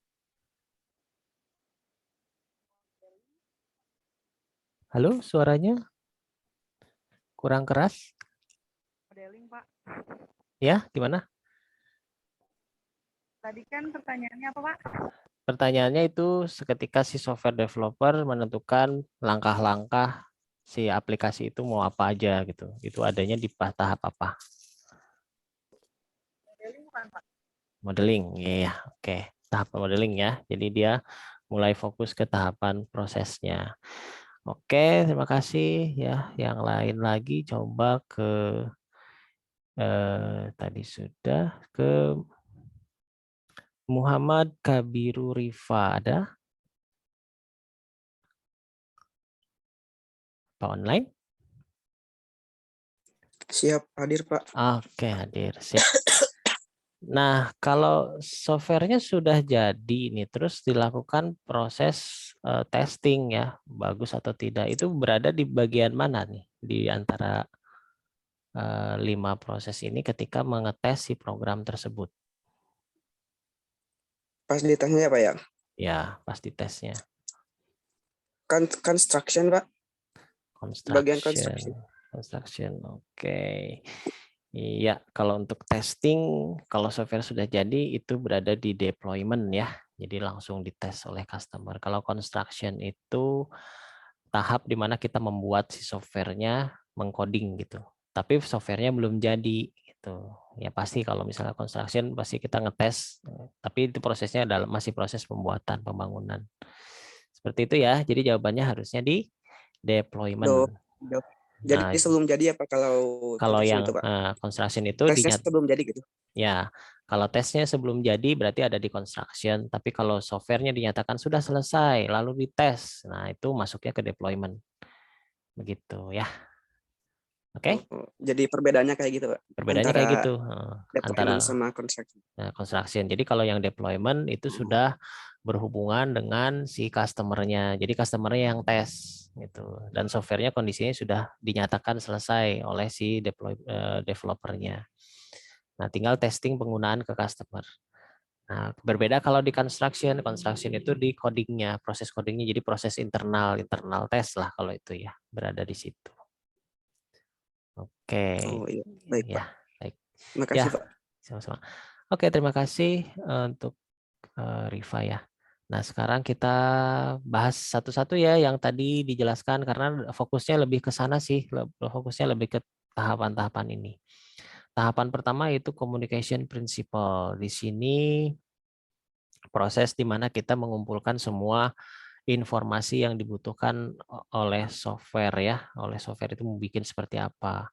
Halo, suaranya kurang keras? Modeling, Pak. Ya, gimana? Tadi kan pertanyaannya apa, Pak? Pertanyaannya itu seketika si software developer menentukan langkah-langkah si aplikasi itu mau apa aja gitu. Itu adanya di tahap apa? Modeling bukan, Pak? Modeling, ya, oke. Tahap modeling ya. Jadi dia mulai fokus ke tahapan prosesnya. Oke, terima kasih ya. Yang lain lagi coba ke tadi sudah ke Muhammad Kabiru Rifa, ada Pak online? Siap, hadir Pak. Oke, hadir. Siap. Nah, kalau softwarenya sudah jadi ini terus dilakukan proses testing ya, bagus atau tidak, itu berada di bagian mana nih di antara 5 proses ini ketika mengetes si program tersebut? Pas ditanya Pak ya? Ya, pasti tesnya. Construction Pak. Bagian construction. Construction, oke. Iya, kalau untuk testing, kalau software sudah jadi itu berada di deployment ya. Jadi langsung dites oleh customer. Kalau construction itu tahap di mana kita membuat si softwarenya mengcoding gitu. Tapi softwarenya belum jadi gitu. Ya pasti kalau misalnya construction pasti kita ngetes, tapi itu prosesnya masih proses pembuatan, pembangunan. Seperti itu ya. Jadi jawabannya harusnya di deployment. Jadi Nah, sebelum jadi apa kalau yang itu, Pak? construction itu Tesnya sebelum jadi gitu. Ya, kalau tesnya sebelum jadi berarti ada di construction, tapi kalau softwarenya dinyatakan sudah selesai lalu dites, nah itu masuknya ke deployment. Begitu ya. Oke? Jadi perbedaannya kayak gitu, Pak. Perbedaannya Antara kayak gitu. deployment Antara sama construction. construction. Jadi kalau yang deployment itu sudah berhubungan dengan si customer-nya. Jadi customer-nya yang tes gitu. Dan softwarenya kondisinya sudah dinyatakan selesai oleh si developer-nya. Nah, tinggal testing penggunaan ke customer. Nah, berbeda kalau di construction itu di codingnya, proses codingnya, jadi proses internal test lah kalau itu ya, berada di situ. Oke. Oh iya, baik ya, Pak. baik. Terima kasih Ya, Pak. sama-sama. Oke, terima kasih untuk Rifa ya. Nah, sekarang kita bahas satu-satu ya yang tadi dijelaskan karena fokusnya lebih ke sana sih, fokusnya lebih ke tahapan-tahapan ini. Tahapan pertama itu communication principle. Di sini proses di mana kita mengumpulkan semua informasi yang dibutuhkan oleh software ya. Oleh software itu mau bikin seperti apa.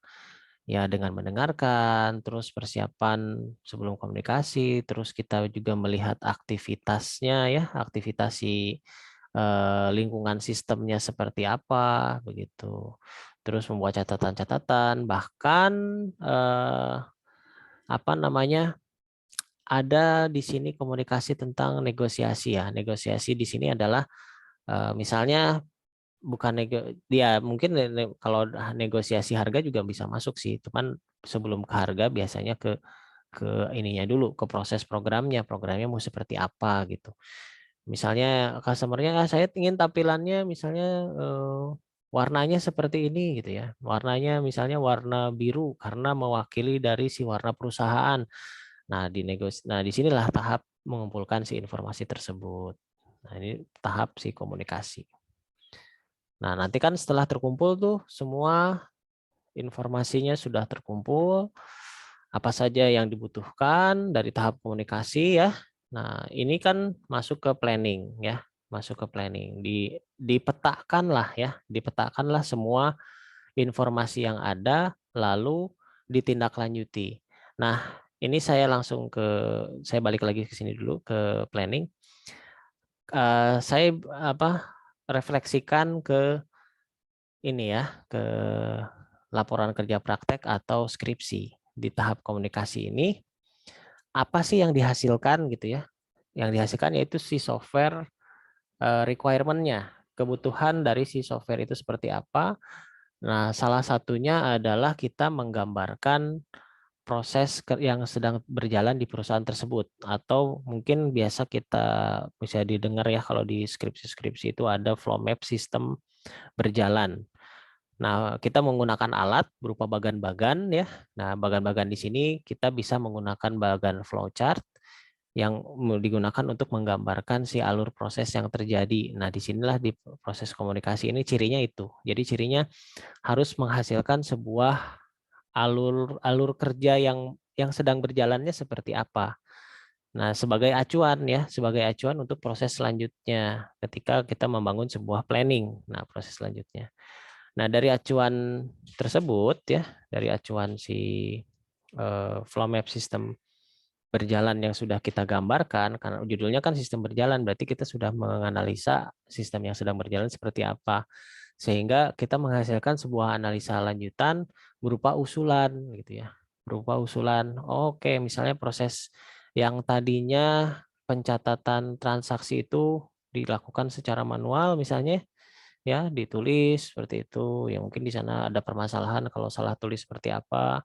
Ya dengan mendengarkan, terus persiapan sebelum komunikasi, terus kita juga melihat aktivitasnya ya, aktivitas si lingkungan sistemnya seperti apa begitu. Terus membuat catatan-catatan, bahkan apa namanya? Ada di sini komunikasi tentang negosiasi ya. Negosiasi di sini adalah misalnya bukan dia mungkin kalau negosiasi harga juga bisa masuk sih. Cuman sebelum ke harga biasanya ke ininya dulu, ke proses programnya mau seperti apa gitu. Misalnya customer-nya saya ingin tampilannya misalnya warnanya seperti ini gitu ya. Warnanya misalnya warna biru karena mewakili dari si warna perusahaan. Nah, di sinilah tahap mengumpulkan si informasi tersebut. Nah, ini tahap si komunikasi. Nah, nanti kan setelah terkumpul tuh semua informasinya sudah terkumpul, apa saja yang dibutuhkan dari tahap komunikasi ya. Nah, ini kan masuk ke planning ya, masuk ke planning. Dipetakanlah ya, dipetakanlah semua informasi yang ada lalu ditindaklanjuti. Nah, ini saya saya balik lagi ke sini dulu ke planning. Saya refleksikan ke ini ya, ke laporan kerja praktek atau skripsi. Di tahap komunikasi ini apa sih yang dihasilkan gitu ya? Yang dihasilkan yaitu si software requirement-nya, kebutuhan dari si software itu seperti apa. Nah, salah satunya adalah kita menggambarkan proses yang sedang berjalan di perusahaan tersebut, atau mungkin biasa kita bisa didengar ya kalau di skripsi-skripsi itu ada flow map sistem berjalan. Nah, kita menggunakan alat berupa bagan-bagan ya. Nah, bagan-bagan di sini kita bisa menggunakan bagan flowchart yang digunakan untuk menggambarkan si alur proses yang terjadi. Nah, disinilah di proses komunikasi ini cirinya itu. Jadi cirinya harus menghasilkan sebuah alur kerja yang sedang berjalannya seperti apa. Nah, sebagai acuan ya, sebagai acuan untuk proses selanjutnya ketika kita membangun sebuah planning. Nah, proses selanjutnya. Nah, dari acuan tersebut ya, dari acuan si flow map sistem berjalan yang sudah kita gambarkan, karena judulnya kan sistem berjalan, berarti kita sudah menganalisa sistem yang sedang berjalan seperti apa. Sehingga kita menghasilkan sebuah analisa lanjutan berupa usulan gitu ya. Berupa usulan, oke, misalnya proses yang tadinya pencatatan transaksi itu dilakukan secara manual misalnya, ya ditulis seperti itu ya, mungkin di sana ada permasalahan kalau salah tulis seperti apa.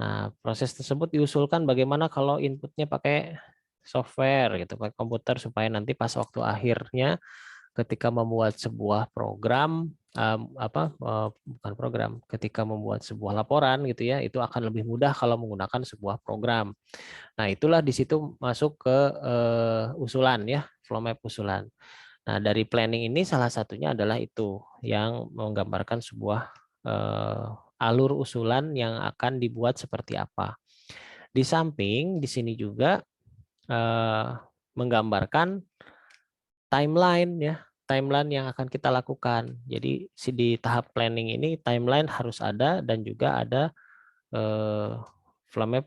Nah, proses tersebut diusulkan bagaimana kalau inputnya pakai software gitu, pakai komputer, supaya nanti pas waktu akhirnya ketika membuat sebuah program bukan program, ketika membuat sebuah laporan gitu ya, itu akan lebih mudah kalau menggunakan sebuah program. Nah, itulah di situ masuk ke usulan ya, flow map usulan. Nah, dari planning ini salah satunya adalah itu yang menggambarkan sebuah alur usulan yang akan dibuat seperti apa. Di samping di sini juga menggambarkan timeline ya, timeline yang akan kita lakukan. Jadi di tahap planning ini timeline harus ada dan juga ada flow map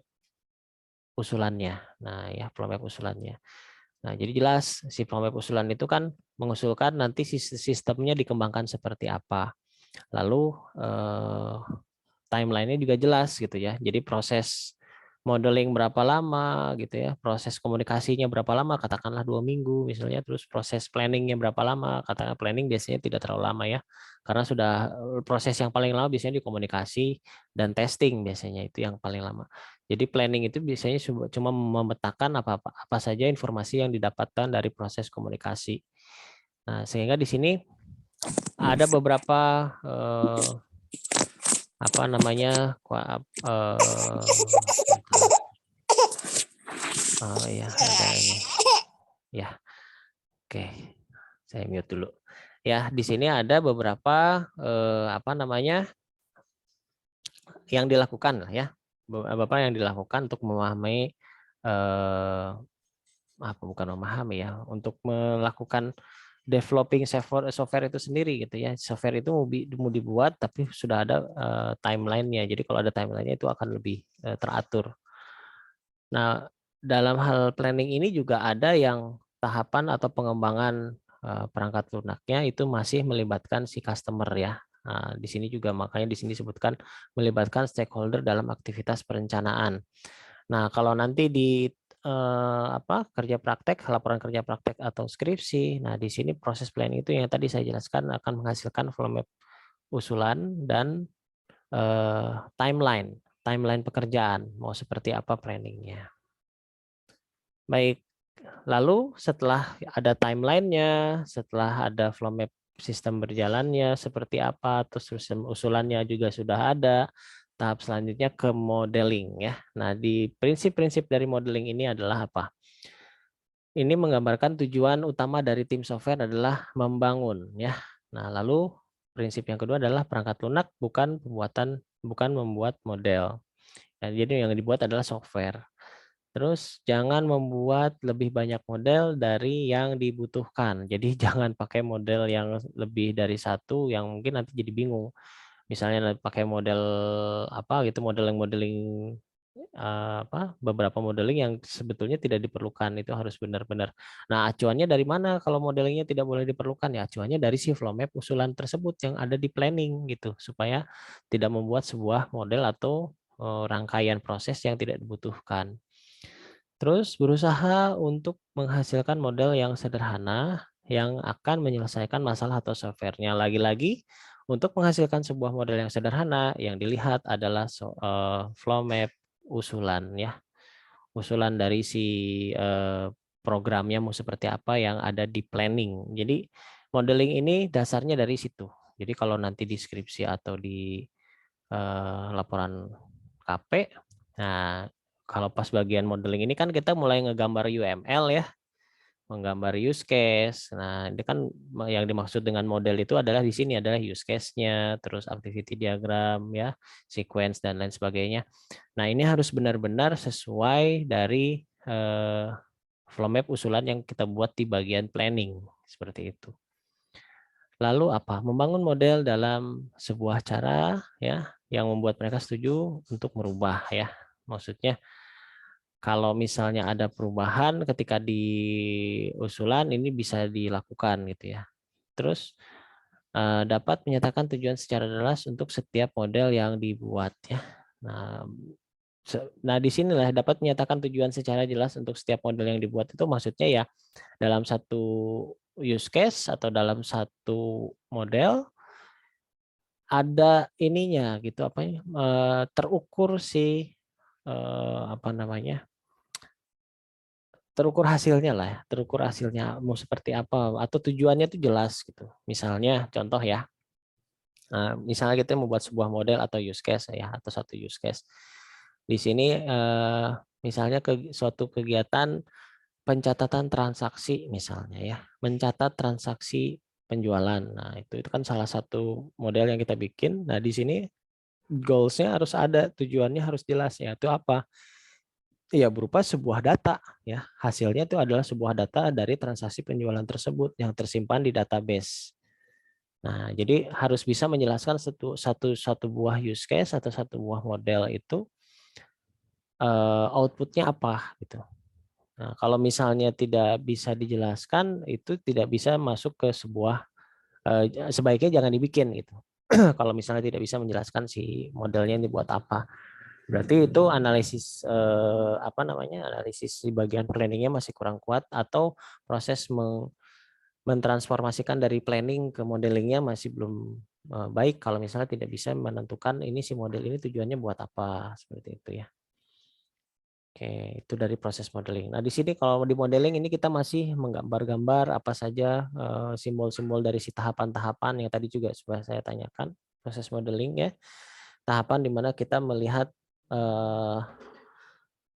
usulannya. Nah, ya flow map usulannya. Nah, jadi jelas si flow map usulan itu kan mengusulkan nanti sistemnya dikembangkan seperti apa. Lalu timeline-nya juga jelas gitu ya. Jadi proses modeling berapa lama gitu ya, proses komunikasinya berapa lama, katakanlah 2 minggu misalnya, terus proses planningnya berapa lama, katakanlah planning biasanya tidak terlalu lama ya, karena sudah proses yang paling lama biasanya di komunikasi dan testing biasanya itu yang paling lama. Jadi planning itu biasanya cuma memetakan apa saja informasi yang didapatkan dari proses komunikasi. Nah, sehingga di sini ada beberapa apa namanya oh ya ada ini ya, oke saya mute dulu ya. Di sini ada beberapa apa namanya yang dilakukan lah ya, beberapa yang dilakukan untuk memahami apa bukan memahami ya, untuk melakukan developing software itu sendiri gitu ya. Software itu mau dibuat tapi sudah ada timeline-nya. Jadi kalau ada timeline-nya itu akan lebih teratur. Nah, dalam hal planning ini juga ada yang tahapan atau pengembangan perangkat lunaknya itu masih melibatkan si customer ya. Nah, di sini juga makanya di sini disebutkan melibatkan stakeholder dalam aktivitas perencanaan. Nah, kalau nanti di kerja praktek, laporan kerja praktek atau skripsi. Nah, di sini proses planning itu yang tadi saya jelaskan akan menghasilkan flow map usulan dan timeline pekerjaan mau seperti apa planningnya. Baik, lalu setelah ada timelinenya, setelah ada flow map sistem berjalannya seperti apa, terus sistem usulannya juga sudah ada. Tahap selanjutnya ke modeling ya. Nah, di prinsip-prinsip dari modeling ini adalah apa? Ini menggambarkan tujuan utama dari tim software adalah membangun ya. Nah, lalu prinsip yang kedua adalah perangkat lunak bukan membuat model. Nah, jadi yang dibuat adalah software. Terus jangan membuat lebih banyak model dari yang dibutuhkan. Jadi jangan pakai model yang lebih dari satu yang mungkin nanti jadi bingung. Misalnya pakai model apa gitu, modeling beberapa modeling yang sebetulnya tidak diperlukan, itu harus benar-benar. Nah, acuannya dari mana kalau modelingnya tidak boleh diperlukan ya? Acuannya dari si flow map usulan tersebut yang ada di planning gitu, supaya tidak membuat sebuah model atau rangkaian proses yang tidak dibutuhkan. Terus berusaha untuk menghasilkan model yang sederhana yang akan menyelesaikan masalah atau softwarenya. Lagi-lagi untuk menghasilkan sebuah model yang sederhana yang dilihat adalah flow map usulan ya. Usulan dari si programnya mau seperti apa yang ada di planning. Jadi modeling ini dasarnya dari situ. Jadi kalau nanti di skripsi atau di laporan KP, nah kalau pas bagian modeling ini kan kita mulai ngegambar UML ya, menggambar use case. Nah, ini kan yang dimaksud dengan model itu adalah di sini adalah use case-nya, terus activity diagram ya, sequence dan lain sebagainya. Nah, ini harus benar-benar sesuai dari flow map usulan yang kita buat di bagian planning seperti itu. Lalu apa? Membangun model dalam sebuah cara ya yang membuat mereka setuju untuk merubah ya. Maksudnya kalau misalnya ada perubahan ketika di usulan ini bisa dilakukan gitu ya. Terus dapat menyatakan tujuan secara jelas untuk setiap model yang dibuat ya. Nah, di sinilah dapat menyatakan tujuan secara jelas untuk setiap model yang dibuat itu maksudnya ya dalam satu use case atau dalam satu model ada ininya gitu apa ya, terukur si apa namanya, terukur hasilnya lah ya, terukur hasilnya mau seperti apa atau tujuannya itu jelas gitu. Misalnya contoh ya, misalnya kita membuat sebuah model atau use case ya atau satu use case di sini misalnya suatu kegiatan pencatatan transaksi misalnya ya, mencatat transaksi penjualan. Nah, itu kan salah satu model yang kita bikin. Nah, di sini goals-nya harus ada, tujuannya harus jelas ya. Itu apa? Ya berupa sebuah data ya. Hasilnya itu adalah sebuah data dari transaksi penjualan tersebut yang tersimpan di database. Nah, jadi harus bisa menjelaskan satu buah use case atau satu buah model itu outputnya apa gitu. Nah, kalau misalnya tidak bisa dijelaskan, itu tidak bisa masuk ke sebuah, sebaiknya jangan dibikin gitu. Kalau misalnya tidak bisa menjelaskan si modelnya ini buat apa, berarti itu analisis analisis di bagian planningnya masih kurang kuat, atau proses mentransformasikan dari planning ke modelingnya masih belum baik kalau misalnya tidak bisa menentukan ini si model ini tujuannya buat apa, seperti itu ya. Oke, itu dari proses modeling. Nah, di sini kalau di modeling ini kita masih menggambar-gambar apa saja simbol-simbol dari si tahapan-tahapan yang tadi juga sudah saya tanyakan, proses modeling ya. Tahapan di mana kita melihat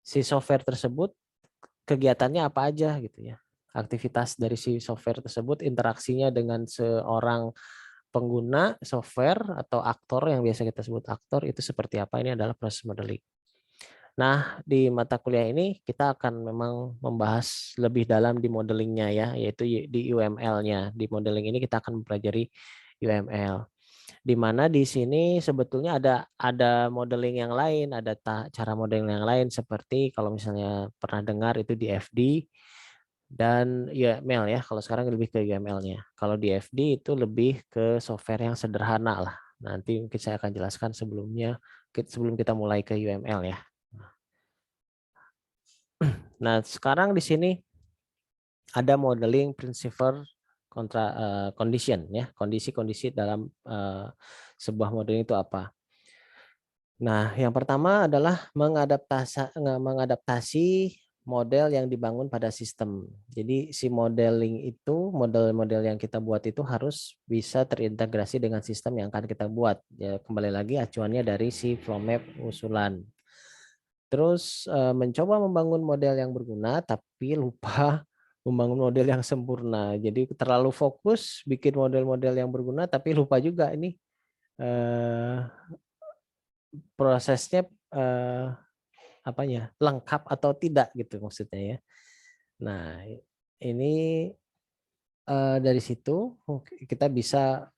si software tersebut kegiatannya apa aja gitu ya. Aktivitas dari si software tersebut, interaksinya dengan seorang pengguna software atau aktor yang biasa kita sebut aktor itu seperti apa, ini adalah proses modeling. Nah, di mata kuliah ini kita akan memang membahas lebih dalam di modelingnya ya, yaitu di UML-nya. Di modeling ini kita akan mempelajari UML. Di mana di sini sebetulnya ada modeling yang lain, ada cara modeling yang lain seperti kalau misalnya pernah dengar itu di FD dan UML ya. Kalau sekarang lebih ke UML-nya. Kalau di FD itu lebih ke software yang sederhana lah. Nanti mungkin saya akan jelaskan sebelum kita mulai ke UML ya. Nah, sekarang di sini ada modeling principal condition ya, kondisi-kondisi dalam sebuah modeling itu apa. Nah, yang pertama adalah mengadaptasi model yang dibangun pada sistem. Jadi si modeling itu, model-model yang kita buat itu harus bisa terintegrasi dengan sistem yang akan kita buat. Ya, kembali lagi acuannya dari si flow map usulan. Terus mencoba membangun model yang berguna tapi lupa membangun model yang sempurna. Jadi terlalu fokus bikin model-model yang berguna tapi lupa juga ini prosesnya lengkap atau tidak gitu maksudnya ya. Nah, ini dari situ kita bisa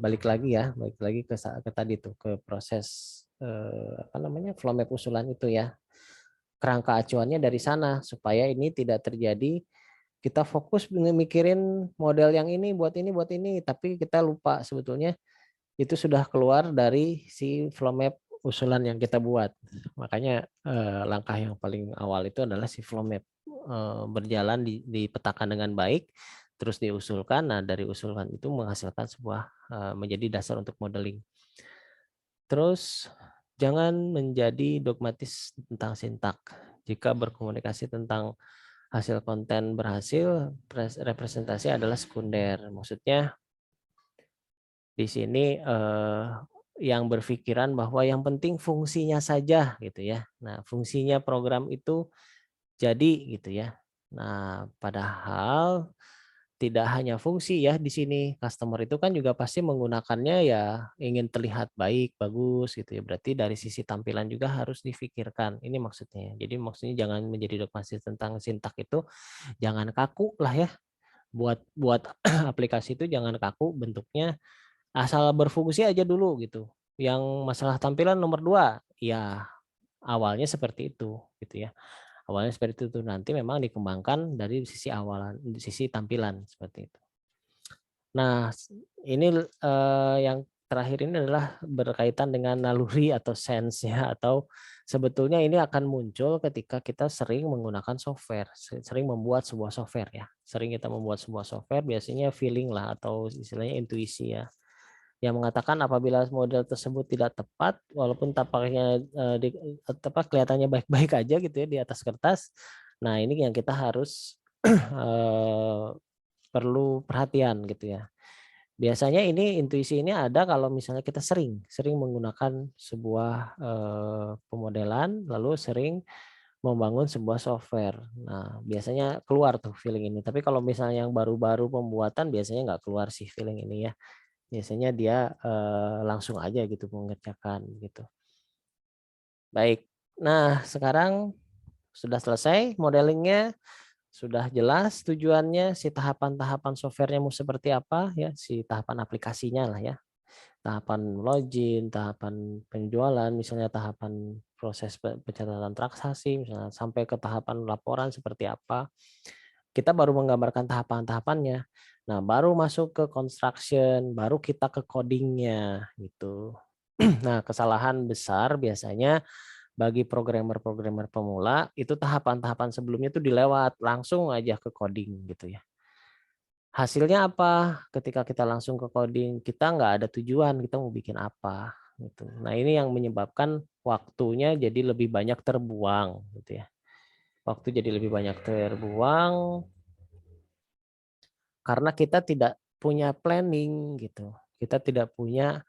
balik lagi ke tadi tuh, ke proses flow map usulan itu ya. Kerangka acuannya dari sana supaya ini tidak terjadi kita fokus mikirin model yang ini buat ini tapi kita lupa sebetulnya itu sudah keluar dari si flow map usulan yang kita buat. Makanya langkah yang paling awal itu adalah si flow map berjalan dipetakan dengan baik, terus diusulkan. Nah, dari usulan itu menghasilkan sebuah menjadi dasar untuk modeling. Terus jangan menjadi dogmatis tentang sintak. Jika berkomunikasi tentang hasil konten berhasil, representasi adalah sekunder. Maksudnya di sini yang berpikiran bahwa yang penting fungsinya saja gitu ya. Nah, fungsinya program itu jadi gitu ya. Nah, padahal tidak hanya fungsi ya di sini. Customer itu kan juga pasti menggunakannya ya ingin terlihat baik, bagus gitu ya. Berarti dari sisi tampilan juga harus difikirkan. Ini maksudnya. Jadi maksudnya jangan menjadi dogmatis tentang sintak itu, jangan kaku lah ya. Buat aplikasi itu jangan kaku bentuknya, asal berfungsi aja dulu gitu. Yang masalah tampilan nomor 2, ya awalnya seperti itu gitu ya. Awalnya seperti itu, nanti memang dikembangkan dari sisi sisi tampilan seperti itu. Nah, ini yang terakhir ini adalah berkaitan dengan naluri atau sense ya, atau sebetulnya ini akan muncul ketika kita sering menggunakan software, sering membuat sebuah software ya. Sering kita membuat sebuah software biasanya feeling lah atau istilahnya intuisi ya, yang mengatakan apabila model tersebut tidak tepat, walaupun tampaknya kelihatannya baik-baik aja gitu ya di atas kertas. Nah, ini yang kita harus perlu perhatian gitu ya. Biasanya ini intuisi ini ada kalau misalnya kita sering menggunakan sebuah pemodelan, lalu sering membangun sebuah software. Nah, biasanya keluar tuh feeling ini. Tapi kalau misalnya yang baru-baru pembuatan biasanya nggak keluar sih feeling ini ya. Biasanya dia langsung aja gitu mengerjakan gitu. Baik. Nah, sekarang sudah selesai modelingnya, sudah jelas tujuannya, si tahapan-tahapan softwarenya mau seperti apa ya, si tahapan aplikasinya lah ya. Tahapan login, tahapan penjualan, misalnya tahapan proses pencatatan transaksi, misalnya sampai ke tahapan laporan seperti apa. Kita baru menggambarkan tahapan-tahapannya. Nah, baru masuk ke construction, baru kita ke codingnya gitu. Nah, kesalahan besar biasanya bagi programmer-programmer pemula itu tahapan-tahapan sebelumnya itu dilewat, langsung aja ke coding gitu ya. Hasilnya apa? Ketika kita langsung ke coding, kita nggak ada tujuan, kita mau bikin apa gitu. Nah, ini yang menyebabkan waktunya jadi lebih banyak terbuang gitu ya. Waktu jadi lebih banyak terbuang karena kita tidak punya planning gitu. Kita tidak punya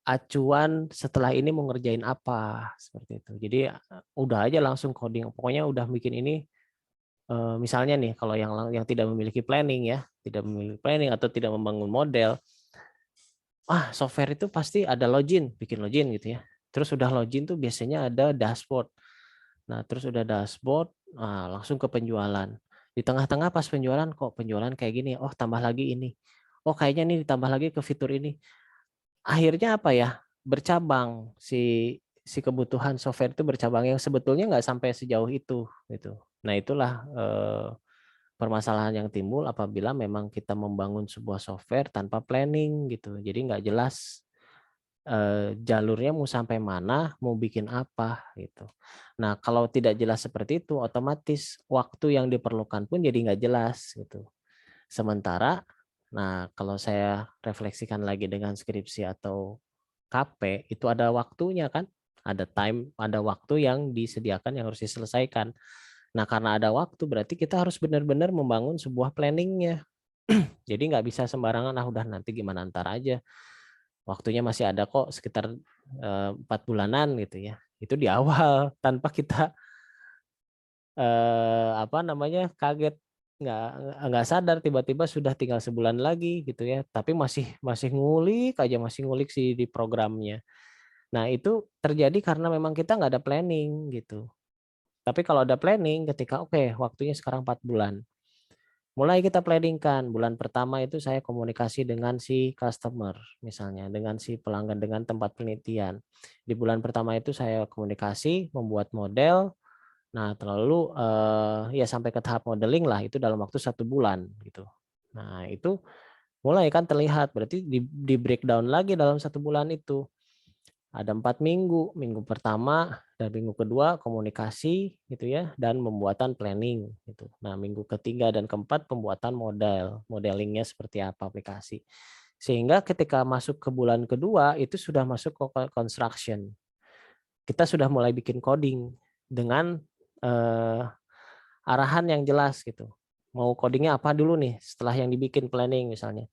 acuan setelah ini mau ngerjain apa seperti itu. Jadi udah aja langsung coding. Pokoknya udah bikin ini. Misalnya nih kalau yang tidak memiliki planning ya, tidak memiliki planning atau tidak membangun model, software itu pasti ada login, bikin login gitu ya. Terus udah login tuh biasanya ada dashboard. Nah terus udah dashboard, langsung ke penjualan. Di tengah-tengah pas penjualan kok penjualan kayak gini, oh tambah lagi ini. Oh kayaknya nih ditambah lagi ke fitur ini. Akhirnya apa ya, bercabang si kebutuhan software itu bercabang yang sebetulnya nggak sampai sejauh itu gitu. Nah itulah permasalahan yang timbul apabila memang kita membangun sebuah software tanpa planning gitu. Jadi nggak jelas jalurnya mau sampai mana, mau bikin apa gitu. Nah kalau tidak jelas seperti itu, otomatis waktu yang diperlukan pun jadi nggak jelas gitu. Sementara, nah kalau saya refleksikan lagi dengan skripsi atau KP, itu ada waktunya kan, ada waktu yang disediakan yang harus diselesaikan. Nah karena ada waktu, berarti kita harus benar-benar membangun sebuah planningnya. Jadi nggak bisa sembarangan, udah nanti gimana ntar aja. Waktunya masih ada kok, sekitar 4 bulanan gitu ya. Itu di awal, tanpa kita kaget, nggak sadar tiba-tiba sudah tinggal sebulan lagi gitu ya, tapi masih ngulik sih di programnya. Nah itu terjadi karena memang kita nggak ada planning gitu. Tapi kalau ada planning, ketika oke, waktunya sekarang 4 bulan, mulai kita planningkan. Bulan pertama itu saya komunikasi dengan si customer misalnya, dengan si pelanggan, dengan tempat penelitian. Di bulan pertama itu saya komunikasi, membuat model. Nah, terlalu ya sampai ke tahap modeling lah, itu dalam waktu 1 bulan gitu. Nah, itu mulai kan terlihat, berarti di breakdown lagi dalam 1 bulan itu. Ada 4 minggu, minggu pertama dan minggu kedua komunikasi gitu ya, dan pembuatan planning gitu. Nah, minggu ketiga dan keempat pembuatan modelingnya seperti apa aplikasi. Sehingga ketika masuk ke bulan kedua itu sudah masuk ke construction. Kita sudah mulai bikin coding dengan arahan yang jelas gitu. Mau codingnya apa dulu nih setelah yang dibikin planning misalnya.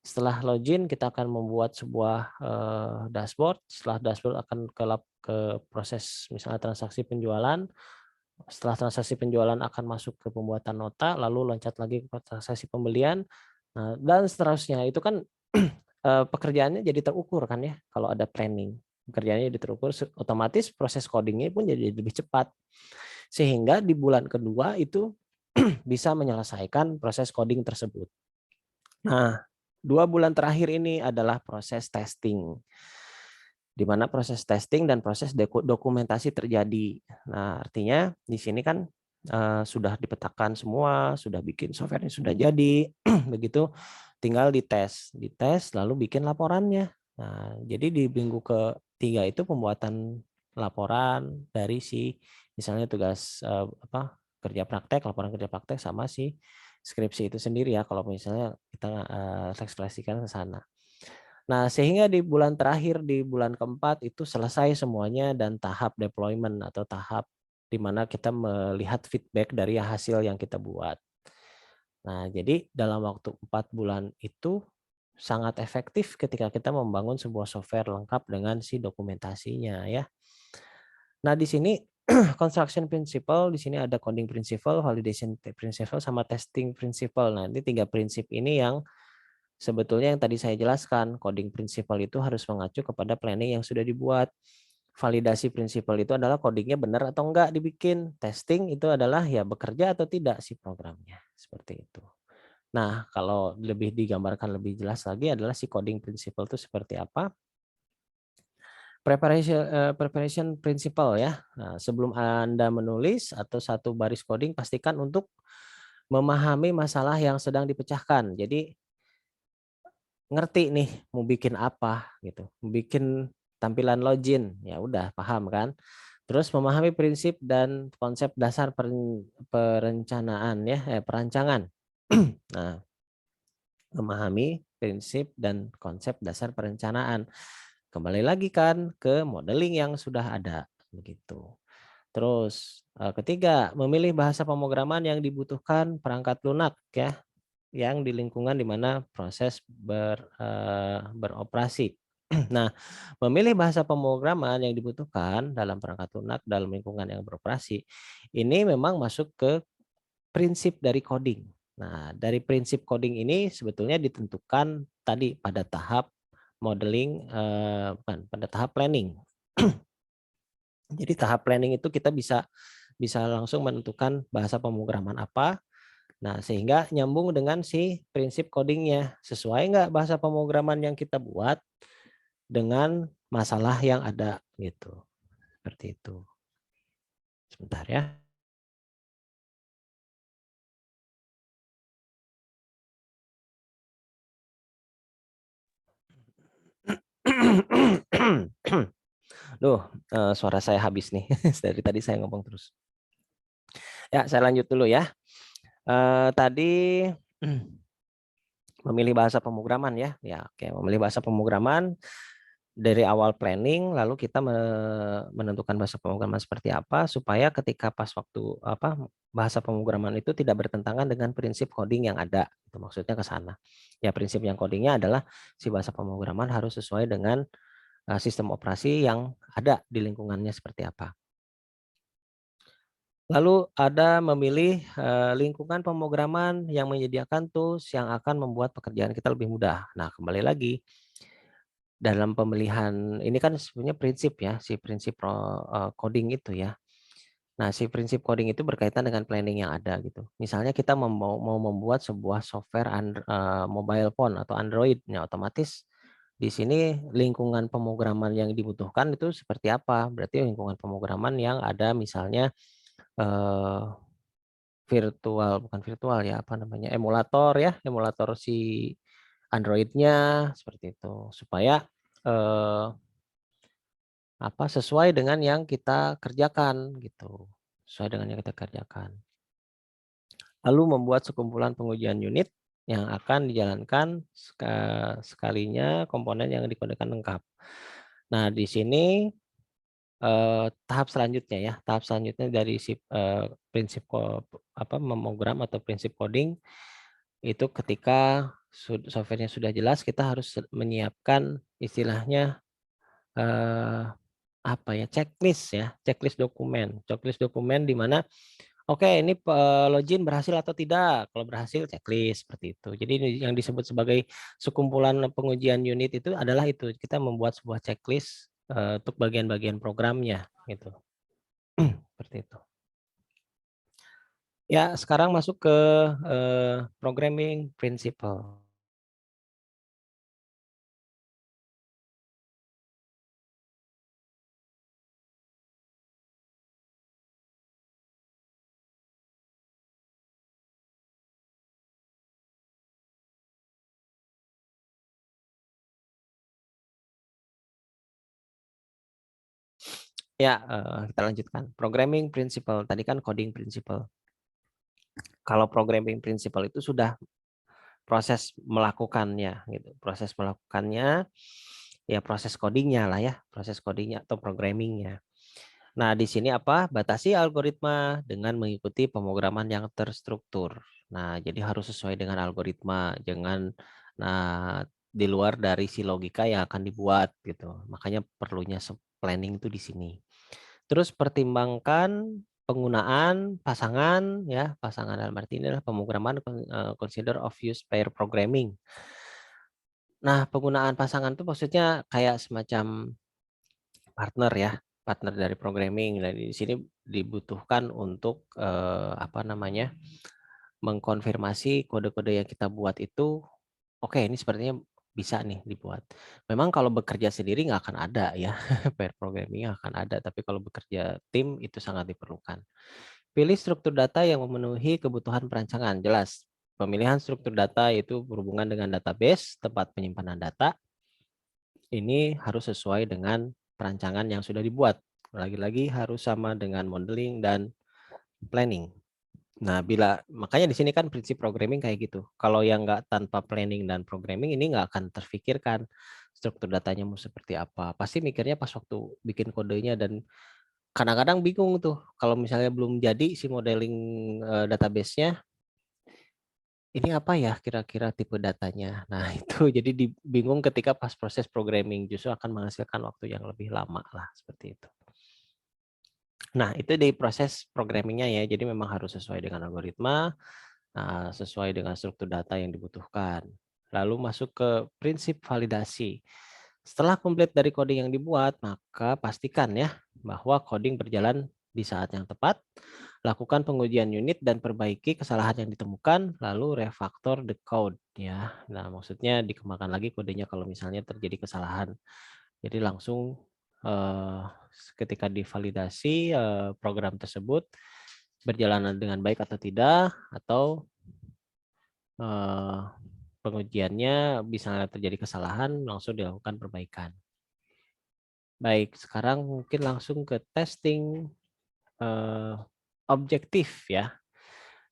Setelah login kita akan membuat sebuah dashboard. Setelah dashboard akan ke proses misalnya transaksi penjualan. Setelah transaksi penjualan akan masuk ke pembuatan nota, lalu loncat lagi ke transaksi pembelian. Nah, dan seterusnya. Itu kan pekerjaannya jadi terukur kan ya kalau ada planning. Pekerjaannya jadi terukur, otomatis proses codingnya pun jadi lebih cepat. Sehingga di bulan kedua itu bisa menyelesaikan proses coding tersebut. Nah, 2 bulan terakhir ini adalah proses testing, di mana proses testing dan proses dokumentasi terjadi. Nah, artinya di sini kan sudah dipetakan semua, sudah bikin softwarenya sudah jadi, begitu tinggal dites lalu bikin laporannya. Nah, jadi di minggu ketiga itu pembuatan laporan dari si misalnya tugas laporan kerja praktek sama si skripsi itu sendiri ya kalau misalnya kita ekspresikan ke sana. Nah, sehingga di bulan terakhir, di bulan keempat itu selesai semuanya dan tahap deployment atau tahap di mana kita melihat feedback dari hasil yang kita buat. Nah, jadi dalam waktu 4 bulan itu sangat efektif ketika kita membangun sebuah software lengkap dengan si dokumentasinya ya. Nah, di sini construction principle, di sini ada coding principle, validation principle, sama testing principle. Nah, ini 3 prinsip ini yang sebetulnya yang tadi saya jelaskan. Coding principle itu harus mengacu kepada planning yang sudah dibuat. Validasi principle itu adalah codingnya benar atau enggak dibikin. Testing itu adalah ya bekerja atau tidak si programnya. Seperti itu. Nah, kalau lebih digambarkan lebih jelas lagi adalah si coding principle itu seperti apa. Preparation principle ya. Nah, sebelum Anda menulis atau satu baris coding, pastikan untuk memahami masalah yang sedang dipecahkan. Jadi ngerti nih mau bikin apa gitu. Mau bikin tampilan login, ya udah paham kan. Terus memahami prinsip dan konsep dasar perencanaan ya, perancangan. Nah, memahami prinsip dan konsep dasar perencanaan. Kembali lagi kan ke modeling yang sudah ada begitu. Terus ketiga, memilih bahasa pemrograman yang dibutuhkan perangkat lunak ya, yang di lingkungan di mana proses beroperasi. Nah, memilih bahasa pemrograman yang dibutuhkan dalam perangkat lunak dalam lingkungan yang beroperasi ini memang masuk ke prinsip dari coding. Nah, dari prinsip coding ini sebetulnya ditentukan tadi pada tahap modeling, bukan, pada tahap planning. Jadi tahap planning itu kita bisa langsung menentukan bahasa pemrograman apa. Nah, sehingga nyambung dengan si prinsip codingnya. Sesuai nggak bahasa pemrograman yang kita buat dengan masalah yang ada gitu. Seperti itu. Sebentar ya. Duh, suara saya habis nih. Dari tadi saya ngomong terus. Ya, saya lanjut dulu ya. Tadi memilih bahasa pemrograman ya. Ya, oke, memilih bahasa pemrograman dari awal planning, lalu kita menentukan bahasa pemrograman seperti apa supaya ketika pas waktu bahasa pemrograman itu tidak bertentangan dengan prinsip coding yang ada. Itu maksudnya ke sana. Ya, prinsip yang codingnya adalah si bahasa pemrograman harus sesuai dengan sistem operasi yang ada di lingkungannya seperti apa. Lalu ada memilih lingkungan pemrograman yang menyediakan tools yang akan membuat pekerjaan kita lebih mudah. Nah, kembali lagi dalam pemilihan ini kan sebenarnya prinsip ya, si prinsip coding itu ya. Nah, si prinsip coding itu berkaitan dengan planning yang ada gitu. Misalnya kita mau membuat sebuah software mobile phone atau Android, ya otomatis di sini lingkungan pemrograman yang dibutuhkan itu seperti apa? Berarti lingkungan pemrograman yang ada misalnya bukan virtual ya, apa namanya, emulator ya, emulator si Android-nya seperti itu supaya sesuai dengan yang kita kerjakan gitu, sesuai dengan yang kita kerjakan. Lalu membuat sekumpulan pengujian unit yang akan dijalankan sekalinya komponen yang dikodekan lengkap. Nah, di sini tahap selanjutnya ya, tahap selanjutnya dari si prinsip memogram atau prinsip coding itu ketika softwarenya sudah jelas, kita harus menyiapkan istilahnya checklist dokumen di mana oke, ini login berhasil atau tidak. Kalau berhasil checklist seperti itu. Jadi yang disebut sebagai sekumpulan pengujian unit itu adalah itu, kita membuat sebuah checklist untuk bagian-bagian programnya gitu. Seperti itu. Ya, sekarang masuk ke programming principle. Ya, kita lanjutkan. Programming principle, tadi kan coding principle. Kalau programming principle itu sudah proses melakukannya, gitu. Proses melakukannya, ya proses codingnya lah ya, proses codingnya atau programmingnya. Nah, di sini batasi algoritma dengan mengikuti pemrograman yang terstruktur. Nah, jadi harus sesuai dengan algoritma, jangan di luar dari si logika yang akan dibuat gitu. Makanya perlunya planning itu di sini. Terus pertimbangkan penggunaan pasangan, ya, pasangan dalam arti ini adalah pemrograman consider of use pair programming. Nah, penggunaan pasangan itu maksudnya kayak semacam partner ya, partner dari programming. Dan di sini dibutuhkan untuk apa namanya, mengkonfirmasi kode-kode yang kita buat itu, oke, ini sepertinya bisa nih dibuat. Memang kalau bekerja sendiri nggak akan ada ya, pair programming akan ada, tapi kalau bekerja tim itu sangat diperlukan. Pilih struktur data yang memenuhi kebutuhan perancangan. Jelas, pemilihan struktur data itu berhubungan dengan database, tempat penyimpanan data. Ini harus sesuai dengan perancangan yang sudah dibuat. Lagi-lagi harus sama dengan modeling dan planning. Nah, makanya di sini kan prinsip programming kayak gitu. Kalau yang nggak tanpa planning dan programming ini nggak akan terfikirkan struktur datanya mau seperti apa. Pasti mikirnya pas waktu bikin kodenya, dan kadang-kadang bingung tuh kalau misalnya belum jadi si modeling database-nya, ini apa ya kira-kira tipe datanya. Nah, itu jadi bingung ketika pas proses programming, justru akan menghasilkan waktu yang lebih lama lah seperti itu. Nah, itu di proses programmingnya ya. Jadi memang harus sesuai dengan algoritma, sesuai dengan struktur data yang dibutuhkan. Lalu masuk ke prinsip validasi. Setelah komplit dari coding yang dibuat, maka pastikan ya bahwa coding berjalan di saat yang tepat. Lakukan pengujian unit dan perbaiki kesalahan yang ditemukan, lalu refactor the code ya. Nah, maksudnya dikembangkan lagi kodenya kalau misalnya terjadi kesalahan. Jadi langsung ketika divalidasi program tersebut berjalan dengan baik atau tidak, atau pengujiannya bisa terjadi kesalahan, langsung dilakukan perbaikan. Baik, sekarang mungkin langsung ke testing objektif ya.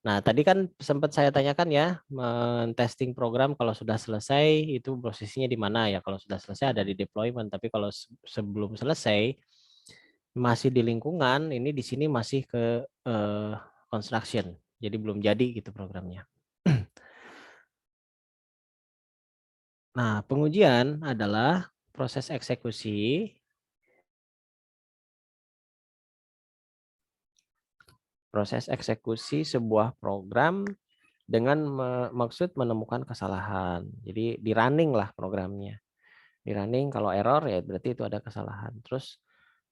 Nah, tadi kan sempat saya tanyakan ya, men-testing program kalau sudah selesai itu posisinya di mana ya? Kalau sudah selesai ada di deployment, tapi kalau sebelum selesai masih di lingkungan, ini di sini masih ke construction. Jadi belum jadi gitu programnya. Nah, pengujian adalah proses eksekusi sebuah program dengan maksud menemukan kesalahan. Jadi di running lah programnya. Di running, kalau error ya berarti itu ada kesalahan. Terus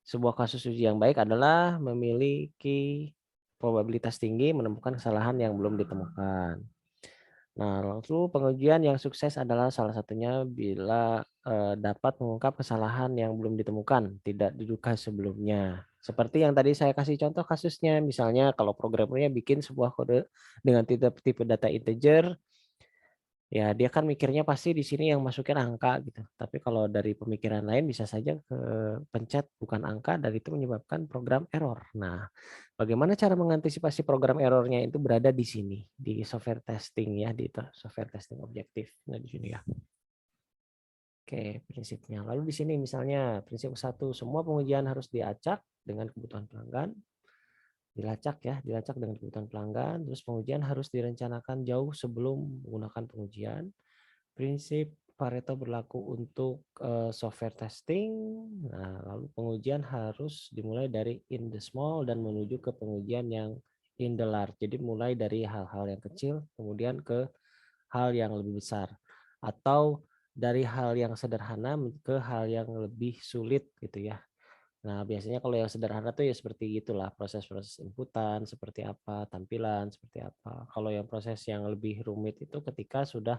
sebuah kasus uji yang baik adalah memiliki probabilitas tinggi menemukan kesalahan yang belum ditemukan. Nah, lalu pengujian yang sukses adalah salah satunya bila dapat mengungkap kesalahan yang belum ditemukan, tidak diduga sebelumnya. Seperti yang tadi saya kasih contoh kasusnya, misalnya kalau programmernya bikin sebuah kode dengan tipe data integer, ya dia kan mikirnya pasti di sini yang masukin angka gitu. Tapi kalau dari pemikiran lain bisa saja ke pencet bukan angka, dan itu menyebabkan program error. Nah, bagaimana cara mengantisipasi program errornya itu berada di sini, di software testing ya, di software testing objektif. Nah, di sini ya. Oke, prinsipnya. Lalu di sini misalnya prinsip 1, semua pengujian harus diacak dengan kebutuhan pelanggan. Dilacak dengan kebutuhan pelanggan. Terus pengujian harus direncanakan jauh sebelum menggunakan pengujian. Prinsip Pareto berlaku untuk software testing. Nah, lalu pengujian harus dimulai dari in the small dan menuju ke pengujian yang in the large. Jadi mulai dari hal-hal yang kecil kemudian ke hal yang lebih besar, atau dari hal yang sederhana ke hal yang lebih sulit gitu ya. Nah, biasanya kalau yang sederhana tuh ya seperti itulah, proses-proses inputan seperti apa, tampilan seperti apa. Kalau yang proses yang lebih rumit itu ketika sudah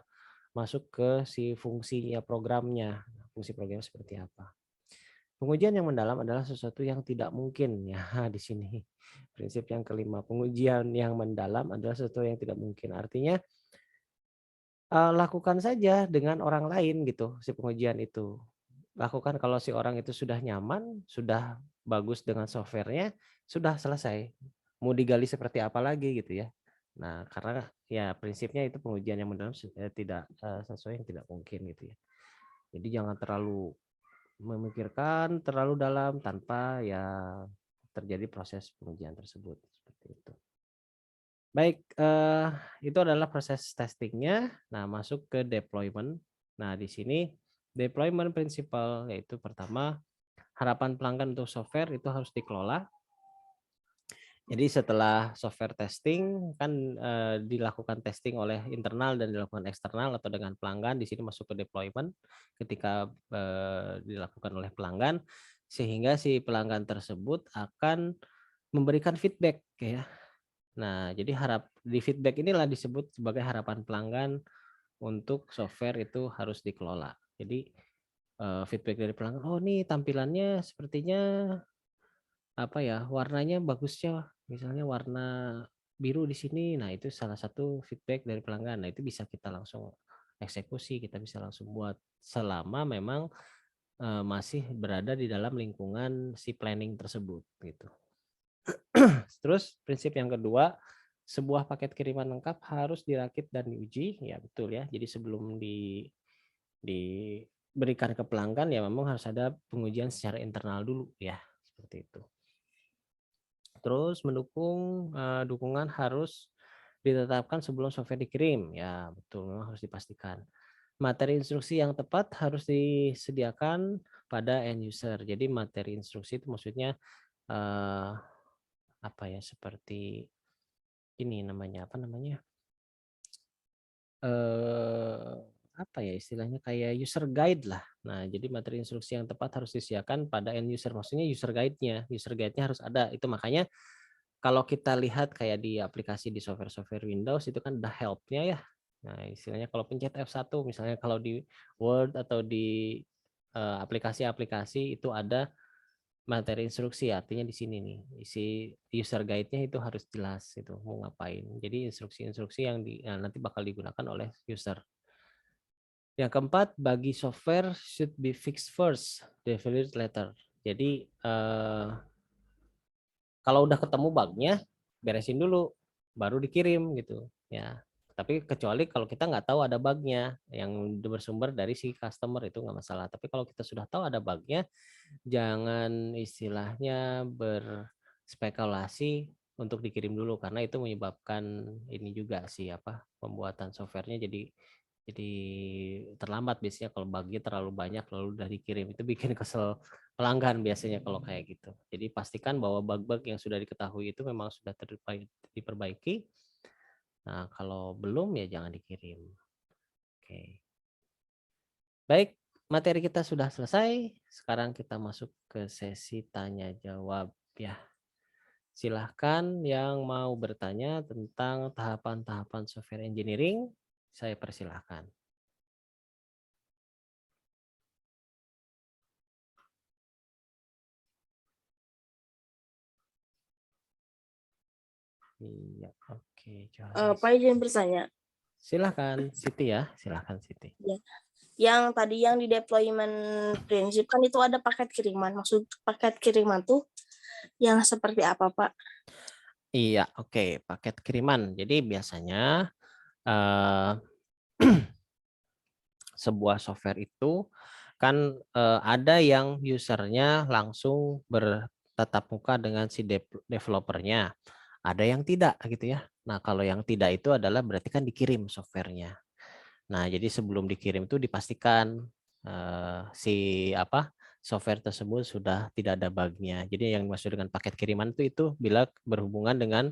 masuk ke si fungsinya programnya, fungsi programnya seperti apa. Pengujian yang mendalam adalah sesuatu yang tidak mungkin ya. Di sini prinsip yang kelima, pengujian yang mendalam adalah sesuatu yang tidak mungkin. Artinya lakukan saja dengan orang lain gitu si pengujian itu. Lakukan kalau si orang itu sudah nyaman, sudah bagus dengan softwarenya, sudah selesai. Mau digali seperti apa lagi gitu ya. Nah, karena ya prinsipnya itu pengujian yang mendalam tidak sesuatu yang tidak mungkin gitu ya. Jadi jangan terlalu memikirkan terlalu dalam tanpa ya terjadi proses pengujian tersebut seperti itu. Baik, itu adalah proses testingnya. Nah, masuk ke deployment. Nah, di sini deployment principle yaitu pertama harapan pelanggan untuk software itu harus dikelola. Jadi setelah software testing kan dilakukan testing oleh internal dan dilakukan eksternal atau dengan pelanggan, di sini masuk ke deployment ketika dilakukan oleh pelanggan, sehingga si pelanggan tersebut akan memberikan feedback ya. Nah, jadi di feedback inilah disebut sebagai harapan pelanggan untuk software itu harus dikelola. Jadi feedback dari pelanggan, oh nih tampilannya sepertinya apa ya, warnanya bagusnya misalnya warna biru di sini. Nah, itu salah satu feedback dari pelanggan. Nah, itu bisa kita langsung eksekusi, kita bisa langsung buat selama memang masih berada di dalam lingkungan si planning tersebut gitu. Terus prinsip yang kedua, sebuah paket kiriman lengkap harus dirakit dan diuji. Ya, betul ya. Jadi sebelum diberikan ke pelanggan ya memang harus ada pengujian secara internal dulu ya, seperti itu. Terus mendukung dukungan harus ditetapkan sebelum software dikirim. Ya, betul, memang harus dipastikan. Materi instruksi yang tepat harus disediakan pada end user. Jadi materi instruksi itu maksudnya apa ya, seperti ini namanya, apa namanya? Apa ya istilahnya, kayak user guide lah. Nah, jadi materi instruksi yang tepat harus disediakan pada end user. Maksudnya user guide-nya harus ada. Itu makanya kalau kita lihat kayak di aplikasi di software-software Windows itu kan ada help-nya ya. Nah, istilahnya kalau pencet F1 misalnya, kalau di Word atau di aplikasi-aplikasi itu ada materi instruksi, artinya di sini nih isi user guide-nya itu harus jelas itu mau ngapain. Jadi instruksi-instruksi yang nanti bakal digunakan oleh user. Yang keempat, bagi software should be fixed first, delivered later. Jadi kalau udah ketemu bugnya, beresin dulu, baru dikirim gitu ya. Tapi kecuali kalau kita nggak tahu ada bugnya yang bersumber dari si customer, itu nggak masalah. Tapi kalau kita sudah tahu ada bugnya, jangan istilahnya berspekulasi untuk dikirim dulu, karena itu menyebabkan ini juga sih apa, pembuatan softwarenya jadi terlambat biasanya kalau bugnya terlalu banyak lalu udah dikirim, itu bikin kesel pelanggan biasanya kalau kayak gitu. Jadi pastikan bahwa bug-bug yang sudah diketahui itu memang sudah diperbaiki. Nah, kalau belum ya jangan dikirim. Oke. Baik, materi kita sudah selesai. Sekarang kita masuk ke sesi tanya jawab ya. Silahkan yang mau bertanya tentang tahapan-tahapan software engineering, saya persilahkan. Iya, oke. Pak izin bertanya. Silahkan Siti ya, silahkan Siti. Ya. Yang tadi yang di deployment prinsip kan itu ada paket kiriman. Maksud paket kiriman tuh yang seperti apa, Pak? Iya, oke. Paket kiriman. Jadi biasanya sebuah software itu kan ada yang usernya langsung bertatap muka dengan si developernya. Ada yang tidak gitu ya. Nah, kalau yang tidak itu adalah berarti kan dikirim softwarenya. Nah, jadi sebelum dikirim itu dipastikan si software tersebut sudah tidak ada bugnya. Jadi yang dimaksud dengan paket kiriman itu bila berhubungan dengan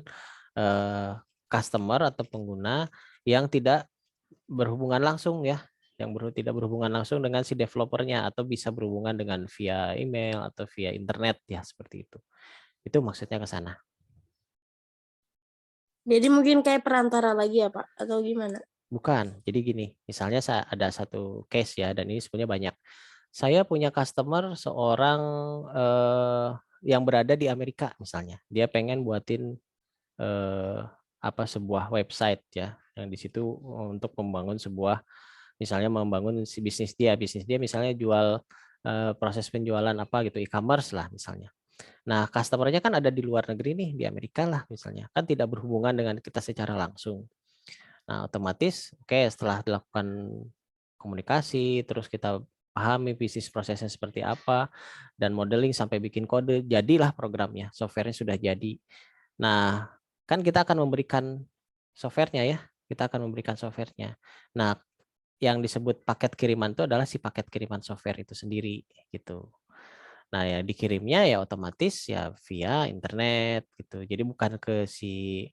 customer atau pengguna yang tidak berhubungan langsung ya, yang tidak berhubungan langsung dengan si developernya, atau bisa berhubungan dengan via email atau via internet ya, seperti itu. Itu maksudnya ke sana. Jadi mungkin kayak perantara lagi ya, Pak? Atau gimana? Bukan. Jadi gini, misalnya ada satu case ya, dan ini sebenarnya banyak. Saya punya customer seorang yang berada di Amerika misalnya. Dia pengen buatin sebuah website ya, yang di situ untuk membangun sebuah, misalnya membangun si bisnis dia misalnya jual proses penjualan gitu, e-commerce lah misalnya. Nah, customer-nya kan ada di luar negeri nih, di Amerika lah misalnya, kan tidak berhubungan dengan kita secara langsung. Nah, otomatis setelah dilakukan komunikasi, terus kita pahami bisnis prosesnya seperti apa, dan modeling sampai bikin kode, jadilah programnya, softwarenya sudah jadi. Nah, kan kita akan memberikan softwarenya ya, kita akan memberikan softwarenya. Nah, yang disebut paket kiriman itu adalah si paket kiriman software itu sendiri gitu. Nah, ya dikirimnya ya otomatis ya via internet gitu. Jadi bukan ke si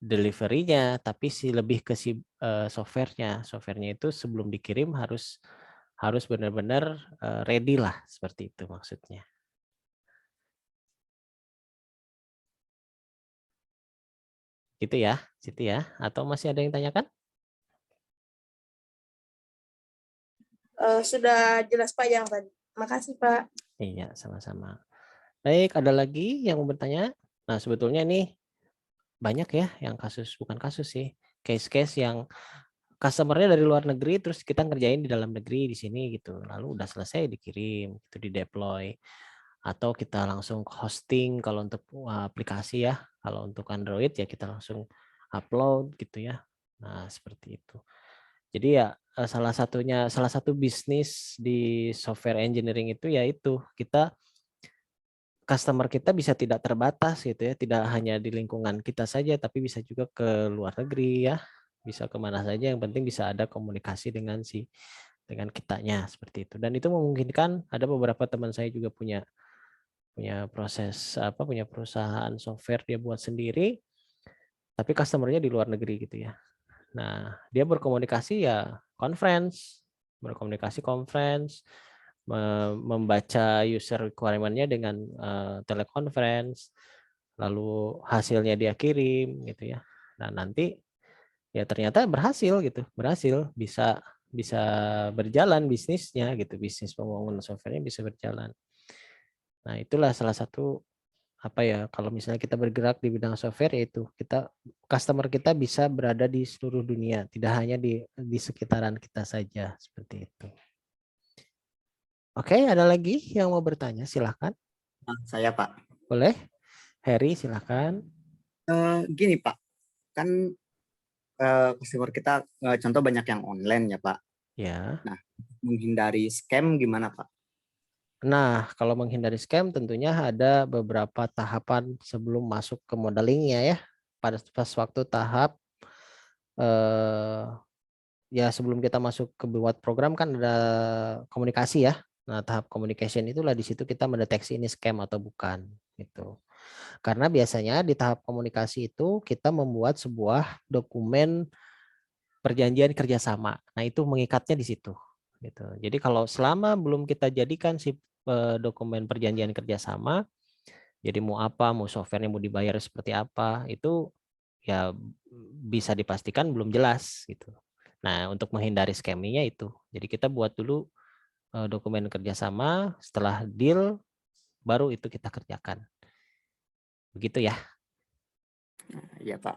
delivery-nya, tapi lebih ke si software-nya. Software-nya itu sebelum dikirim harus benar-benar ready lah, seperti itu maksudnya. Gitu ya, situ ya. Atau masih ada yang tanyakan? Sudah jelas Pak yang tadi. Makasih Pak. Iya, sama-sama. Baik, ada lagi yang mau bertanya? Nah, sebetulnya ini banyak ya yang bukan kasus sih, case-case yang customer-nya dari luar negeri terus kita ngerjain di dalam negeri di sini gitu. Lalu udah selesai dikirim, itu di-deploy. Atau kita langsung hosting kalau untuk aplikasi ya. Kalau untuk Android ya kita langsung upload gitu ya. Nah, seperti itu. Jadi ya salah satu bisnis di software engineering itu yaitu customer kita bisa tidak terbatas gitu ya, tidak hanya di lingkungan kita saja, tapi bisa juga ke luar negeri ya, bisa kemana saja. Yang penting bisa ada komunikasi dengan kitanya seperti itu. Dan itu memungkinkan ada beberapa teman saya juga punya punya perusahaan software dia buat sendiri, tapi customernya di luar negeri gitu ya. Nah, dia berkomunikasi ya berkomunikasi conference, membaca user requirement-nya dengan teleconference, lalu hasilnya dia kirim gitu ya. Nah, nanti ya ternyata berhasil bisa berjalan bisnisnya gitu, bisnis pembangunan softwarenya bisa berjalan. Nah, itulah salah satu kalau misalnya kita bergerak di bidang software, yaitu customer kita bisa berada di seluruh dunia, tidak hanya di sekitaran kita saja, seperti itu. Oke, ada lagi yang mau bertanya? Silahkan. Saya Pak. Boleh. Heri, silahkan. Gini Pak, kan customer kita contoh banyak yang online ya Pak. Ya. Nah, menghindari scam gimana Pak? Nah, kalau menghindari scam tentunya ada beberapa tahapan sebelum masuk ke modelingnya ya. Pas waktu tahap ya sebelum kita masuk ke buat program kan ada komunikasi ya. Nah, tahap communication itulah di situ kita mendeteksi ini scam atau bukan gitu. Karena biasanya di tahap komunikasi itu kita membuat sebuah dokumen perjanjian kerjasama. Nah, itu mengikatnya di situ gitu. Jadi kalau selama belum kita jadikan si dokumen perjanjian kerjasama, jadi mau softwarenya mau dibayar seperti apa, itu ya bisa dipastikan belum jelas gitu. Nah, untuk menghindari scamming-nya itu, jadi kita buat dulu dokumen kerjasama, setelah deal baru itu kita kerjakan. Begitu ya. Iya Pak.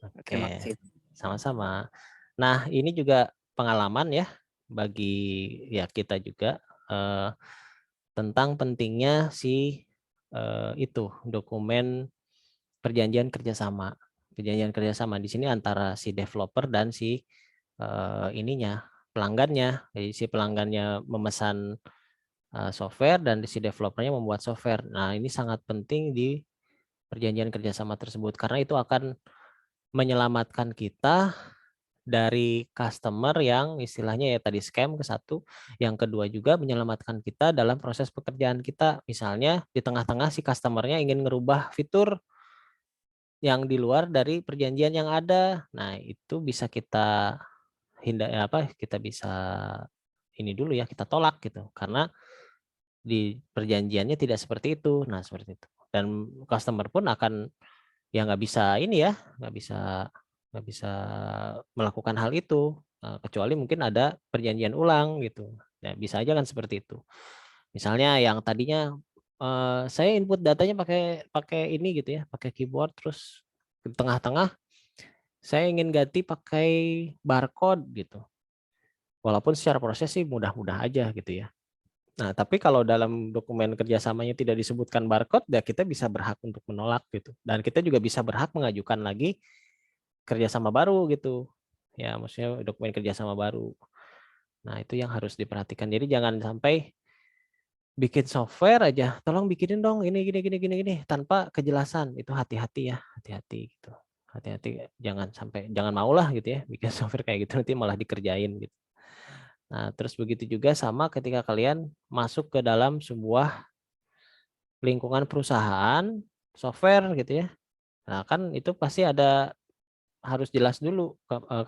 Oke, Terima kasih. sama-sama. Nah, ini juga pengalaman ya bagi ya kita juga tentang pentingnya itu dokumen perjanjian kerjasama. Perjanjian kerjasama di sini antara si developer dan si pelanggannya. Jadi si pelanggannya memesan software dan si developernya membuat software. Nah, ini sangat penting di perjanjian kerjasama tersebut karena itu akan menyelamatkan kita dari customer yang istilahnya ya tadi scam ke satu, yang kedua juga menyelamatkan kita dalam proses pekerjaan kita. Misalnya di tengah-tengah si customernya ingin ngerubah fitur yang di luar dari perjanjian yang ada. Nah, itu bisa kita kita bisa ini dulu ya, kita tolak gitu. Karena di perjanjiannya tidak seperti itu. Nah, seperti itu. Dan customer pun akan ya nggak bisa nggak bisa melakukan hal itu kecuali mungkin ada perjanjian ulang gitu. Ya, bisa aja kan seperti itu. Misalnya yang tadinya saya input datanya pakai ini gitu ya, pakai keyboard, terus di tengah-tengah saya ingin ganti pakai barcode gitu. Walaupun secara proses sih mudah-mudah aja gitu ya. Nah, tapi kalau dalam dokumen kerjasamanya tidak disebutkan barcode, ya kita bisa berhak untuk menolak gitu. Dan kita juga bisa berhak mengajukan lagi kerjasama baru gitu. Ya, maksudnya dokumen kerjasama baru. Nah, itu yang harus diperhatikan. Jadi jangan sampai bikin software aja, tolong bikinin dong ini gini tanpa kejelasan. Itu hati-hati ya, hati-hati gitu. Hati-hati, jangan maulah gitu ya bikin software kayak gitu nanti malah dikerjain gitu. Nah, terus begitu juga sama ketika kalian masuk ke dalam sebuah lingkungan perusahaan, software gitu ya. Nah, kan itu pasti harus jelas dulu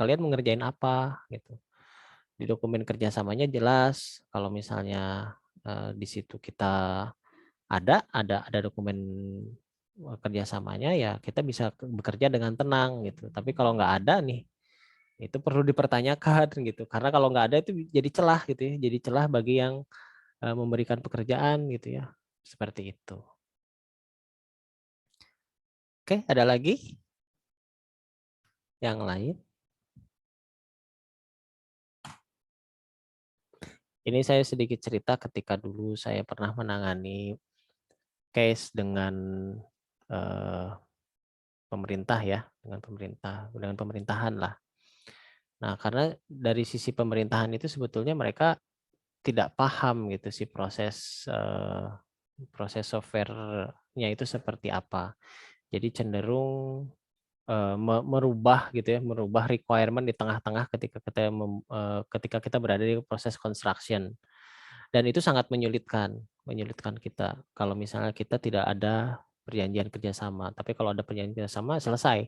kalian mengerjain apa gitu. Di dokumen kerjasamanya jelas. Kalau misalnya di situ kita ada dokumen kerjasamanya, ya kita bisa bekerja dengan tenang gitu. Tapi kalau nggak ada nih, itu perlu dipertanyakan gitu. Karena kalau nggak ada itu jadi celah gitu ya. Jadi celah bagi yang memberikan pekerjaan gitu ya. Seperti itu. Oke, ada lagi yang lain? Ini saya sedikit cerita ketika dulu saya pernah menangani case dengan pemerintah ya, dengan pemerintahan lah. Nah, karena dari sisi pemerintahan itu sebetulnya mereka tidak paham gitu sih proses software-nya itu seperti apa. Jadi cenderung merubah gitu ya, merubah requirement di tengah-tengah ketika kita berada di proses construction. Dan itu sangat menyulitkan kita. Kalau misalnya kita tidak ada perjanjian kerjasama, tapi kalau ada perjanjian kerjasama selesai.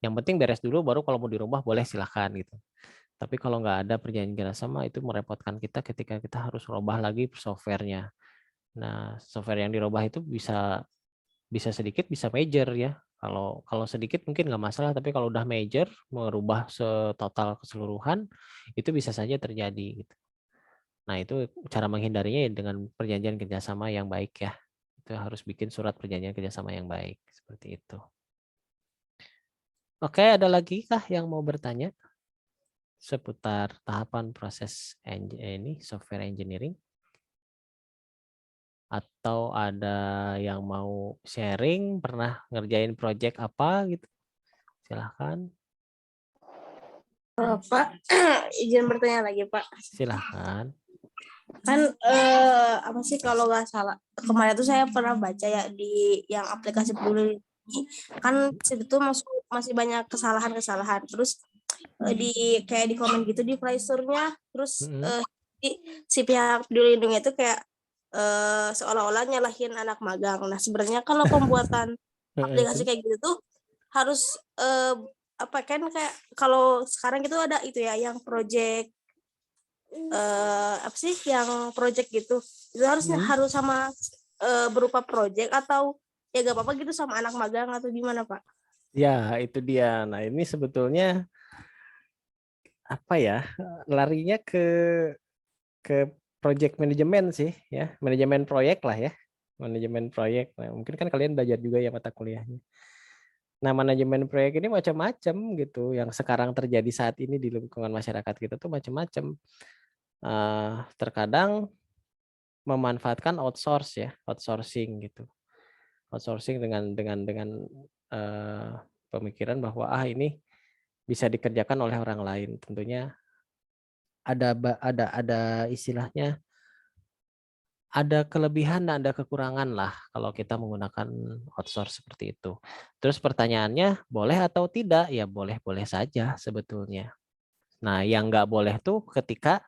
Yang penting beres dulu, baru kalau mau dirubah boleh silahkan gitu. Tapi kalau nggak ada perjanjian kerjasama itu merepotkan kita ketika kita harus rubah lagi softwarenya. Nah, software yang dirubah itu bisa sedikit, bisa major ya. Kalau sedikit mungkin nggak masalah, tapi kalau udah major, merubah total keseluruhan, itu bisa saja terjadi. Gitu. Nah, itu cara menghindarinya ya dengan perjanjian kerjasama yang baik ya. Itu harus bikin surat perjanjian kerjasama yang baik. Seperti itu. Oke, ada lagi kah yang mau bertanya seputar tahapan proses software engineering? Atau ada yang mau sharing, pernah ngerjain project apa gitu? Silahkan. Pak, izin bertanya lagi Pak. Silahkan. Kan apa sih kalau nggak salah kemarin tuh saya pernah baca ya di yang aplikasi Peduli ini, kan situ tuh masih banyak kesalahan-kesalahan. Terus kayak di komen gitu di Play Store-nya, terus si pihak Peduli Lindungi itu kayak seolah-olah nyalahin anak magang. Nah, sebenarnya kalau pembuatan aplikasi kayak gitu tuh harus apa kan kayak kalau sekarang itu ada itu ya yang project apa sih yang project gitu, itu harus sama berupa project atau ya gak apa-apa gitu sama anak magang atau gimana Pak? Ya, itu dia. Nah, ini sebetulnya apa ya, larinya ke project manajemen sih ya, manajemen proyek lah ya, manajemen proyek. Nah, mungkin kan kalian belajar juga ya mata kuliahnya. Nah, manajemen proyek ini macam-macam gitu, yang sekarang terjadi saat ini di lingkungan masyarakat kita tuh macam-macam. Terkadang memanfaatkan outsourcing gitu, outsourcing dengan pemikiran bahwa ini bisa dikerjakan oleh orang lain. Tentunya ada istilahnya, ada kelebihan dan ada kekurangan lah kalau kita menggunakan outsource seperti itu. Terus pertanyaannya, boleh atau tidak? Ya boleh-boleh saja sebetulnya. Nah, yang nggak boleh tuh ketika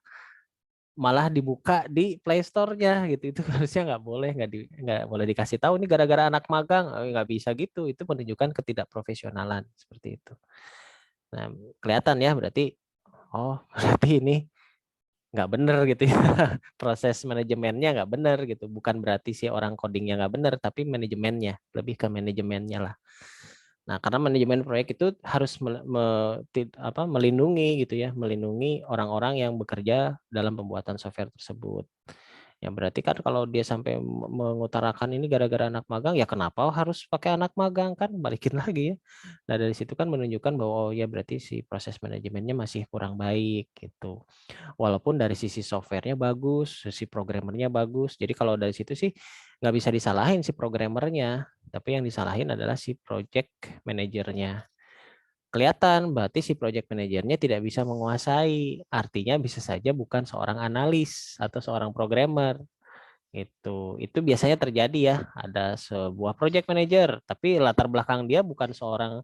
malah dibuka di Play Store-nya gitu, itu harusnya nggak boleh dikasih tahu nih gara-gara anak magang, nggak bisa gitu, itu menunjukkan ketidakprofesionalan seperti itu. Nah, kelihatan ya berarti, berarti ini nggak bener gitu ya, proses manajemennya nggak bener gitu, bukan berarti si orang codingnya nggak bener, tapi manajemennya, lebih ke manajemennya lah. Nah, karena manajemen proyek itu harus melindungi gitu ya, melindungi orang-orang yang bekerja dalam pembuatan software tersebut. Ya berarti kan kalau dia sampai mengutarakan ini gara-gara anak magang, ya kenapa harus pakai anak magang, kan balikin lagi ya. Nah, dari situ kan menunjukkan bahwa ya berarti si proses manajemennya masih kurang baik gitu. Walaupun dari sisi softwarenya bagus, sisi programmernya bagus. Jadi kalau dari situ sih nggak bisa disalahin si programmernya, tapi yang disalahin adalah si project manajernya. Kelihatan berarti si project manajernya tidak bisa menguasai, artinya bisa saja bukan seorang analis atau seorang programmer. Itu biasanya terjadi ya, ada sebuah project manager tapi latar belakang dia bukan seorang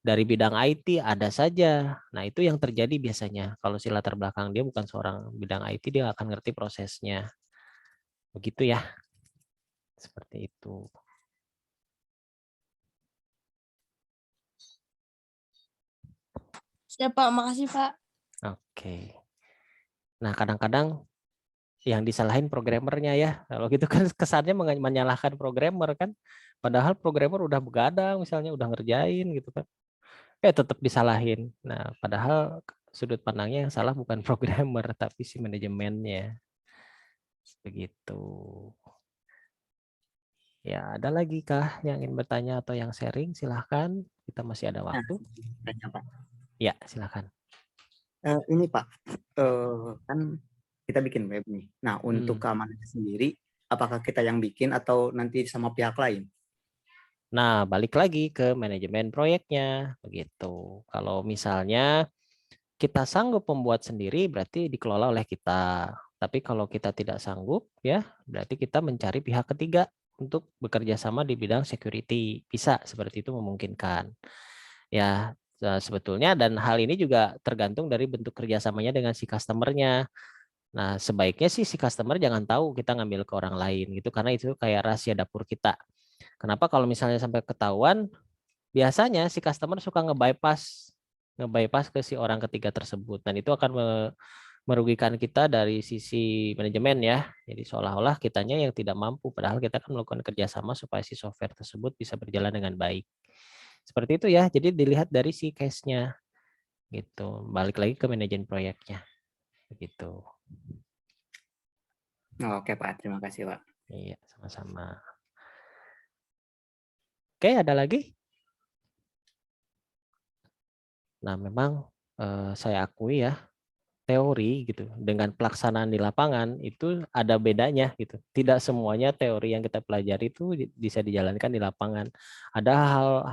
Dari bidang IT ada saja. Nah, itu yang terjadi biasanya. Kalau si latar belakang dia bukan seorang bidang IT, dia akan ngerti prosesnya. Begitu ya. Seperti itu. Siap Pak, makasih Pak. Oke. Nah, kadang-kadang yang disalahin programmernya ya. Kalau gitu kan kesannya menyalahkan programmer kan. Padahal programmer udah begadang misalnya, udah ngerjain gitu kan. Tetap disalahin. Nah, padahal sudut pandangnya yang salah bukan programmer, tapi si manajemennya. Begitu. Ya, ada lagi kah yang ingin bertanya atau yang sharing? Silahkan. Kita masih ada Nah, waktu. tanya, Pak. Ya, silahkan. Ini Pak, kan kita bikin web nih. Nah, untuk keamanannya sendiri, apakah kita yang bikin atau nanti sama pihak lain? Nah, balik lagi ke manajemen proyeknya. Begitu. Kalau misalnya kita sanggup membuat sendiri, berarti dikelola oleh kita. Tapi kalau kita tidak sanggup, ya berarti kita mencari pihak ketiga untuk bekerja sama di bidang security. Bisa seperti itu memungkinkan. Ya, sebetulnya dan hal ini juga tergantung dari bentuk kerjasamanya dengan si customer-nya. Nah, sebaiknya sih si customer jangan tahu kita ngambil ke orang lain gitu, karena itu kayak rahasia dapur kita. Kenapa kalau misalnya sampai ketahuan, biasanya si customer suka nge-bypass ke si orang ketiga tersebut, dan itu akan merugikan kita dari sisi manajemen ya. Jadi seolah-olah kitanya yang tidak mampu, padahal kita kan melakukan kerjasama supaya si software tersebut bisa berjalan dengan baik. Seperti itu ya. Jadi dilihat dari si case-nya gitu. Balik lagi ke manajemen proyeknya. Begitu. Oke Pak, terima kasih Pak. Iya, sama-sama. Oke, ada lagi? Nah, memang saya akui ya, teori gitu dengan pelaksanaan di lapangan itu ada bedanya gitu. Tidak semuanya teori yang kita pelajari itu bisa dijalankan di lapangan. Ada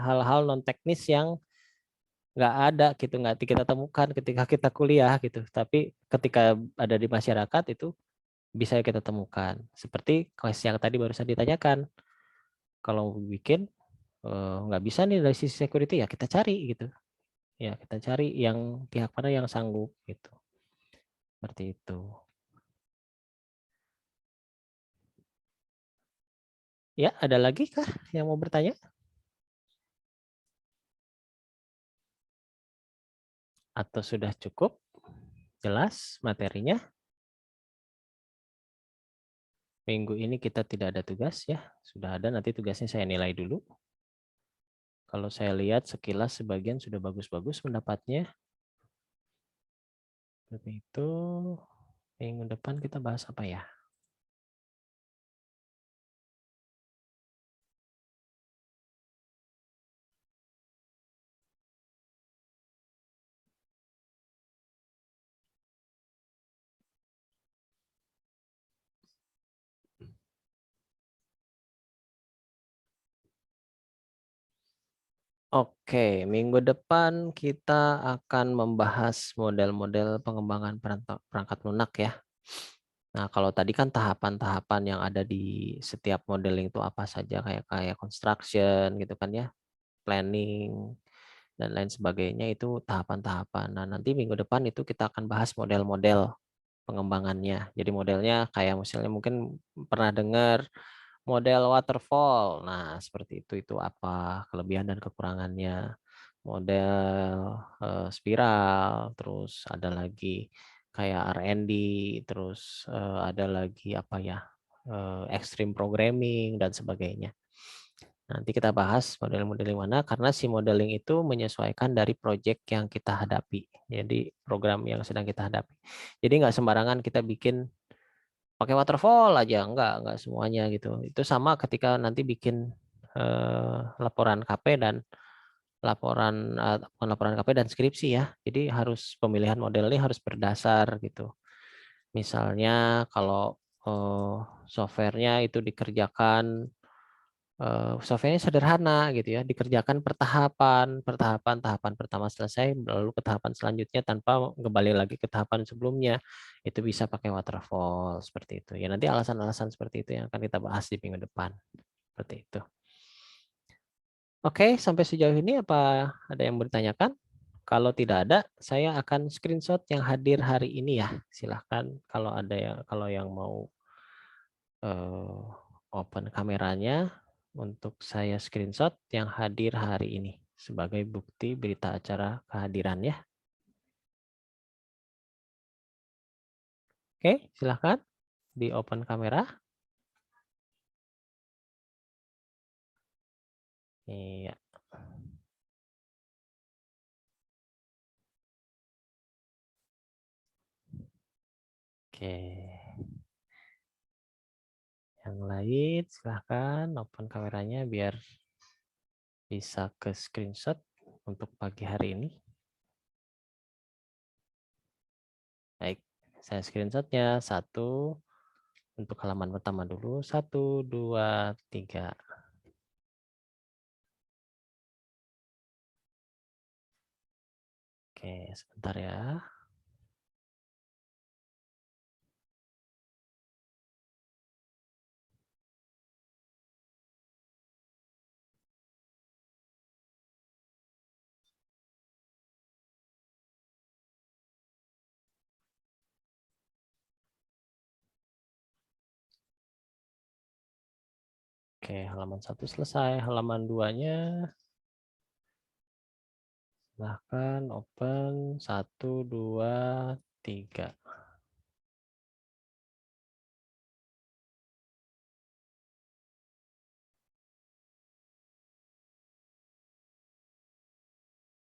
hal-hal non teknis yang nggak ada gitu, nggak kita temukan ketika kita kuliah gitu. Tapi ketika ada di masyarakat itu bisa kita temukan. Seperti case yang tadi barusan ditanyakan. Kalau bikin nggak bisa nih dari sisi security, ya kita cari gitu. Ya kita cari yang pihak mana yang sanggup gitu. Seperti itu. Ya, ada lagi kah yang mau bertanya? Atau sudah cukup jelas materinya? Minggu ini kita tidak ada tugas ya. Sudah ada, nanti tugasnya saya nilai dulu. Kalau saya lihat sekilas sebagian sudah bagus-bagus pendapatnya. Seperti itu. Minggu depan kita bahas apa ya? Oke, minggu depan kita akan membahas model-model pengembangan perangkat lunak ya. Nah, kalau tadi kan tahapan-tahapan yang ada di setiap modeling itu apa saja, kayak construction gitu kan ya, planning dan lain sebagainya, itu tahapan-tahapan. Nah, nanti minggu depan itu kita akan bahas model-model pengembangannya. Jadi modelnya kayak misalnya mungkin pernah dengar model waterfall. Nah, seperti itu apa kelebihan dan kekurangannya. Model spiral, terus ada lagi kayak R&D, terus ada lagi apa ya? Extreme programming dan sebagainya. Nanti kita bahas model-model mana, karena si modeling itu menyesuaikan dari project yang kita hadapi. Jadi program yang sedang kita hadapi. Jadi nggak sembarangan kita bikin pakai waterfall aja, enggak semuanya gitu. Itu sama ketika nanti bikin laporan KP dan bukan laporan KP dan skripsi ya. Jadi harus pemilihan modelnya harus berdasar gitu. Misalnya kalau softwarenya itu dikerjakan softwarenya sederhana gitu ya, dikerjakan tahapan pertama selesai, lalu ke tahapan selanjutnya tanpa kembali lagi ke tahapan sebelumnya, itu bisa pakai waterfall seperti itu ya. Nanti alasan-alasan seperti itu yang akan kita bahas di minggu depan, seperti itu. Oke, sampai sejauh ini apa ada yang bertanyakan? Kalau tidak ada, saya akan screenshot yang hadir hari ini ya. Silahkan kalau ada yang mau open kameranya untuk saya screenshot yang hadir hari ini sebagai bukti berita acara kehadiran ya. Oke, silahkan di open kamera. Iya. Oke. Yang lain silahkan open kameranya biar bisa ke screenshot untuk pagi hari ini. Baik, saya screenshotnya 1 untuk halaman pertama dulu. 1, 2, 3. Oke, sebentar ya. Oke, halaman 1 selesai. Halaman 2-nya silahkan open. 1, 2, 3.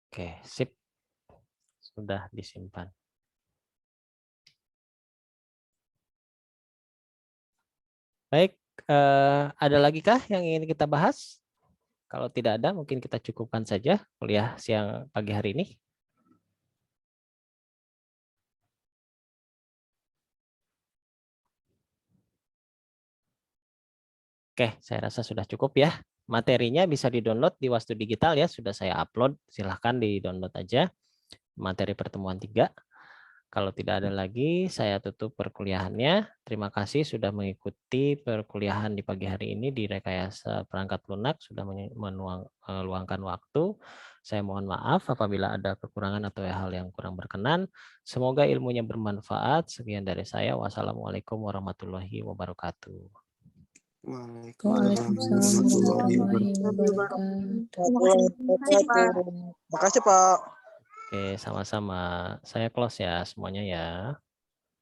Oke, sip. Sudah disimpan. Baik, ada lagi kah yang ingin kita bahas? Kalau tidak ada, mungkin kita cukupkan saja kuliah siang pagi hari ini. Oke, saya rasa sudah cukup ya. Materinya bisa di-download di Wastu Digital ya, sudah saya upload. Silahkan di-download aja materi pertemuan 3. Kalau tidak ada lagi, saya tutup perkuliahannya. Terima kasih sudah mengikuti perkuliahan di pagi hari ini di Rekayasa Perangkat Lunak, sudah meluangkan waktu. Saya mohon maaf apabila ada kekurangan atau hal yang kurang berkenan. Semoga ilmunya bermanfaat. Sekian dari saya. Wassalamualaikum warahmatullahi wabarakatuh. Waalaikumsalam warahmatullahi wabarakatuh. Makasih Pak. Oke, sama-sama. Saya close ya semuanya ya.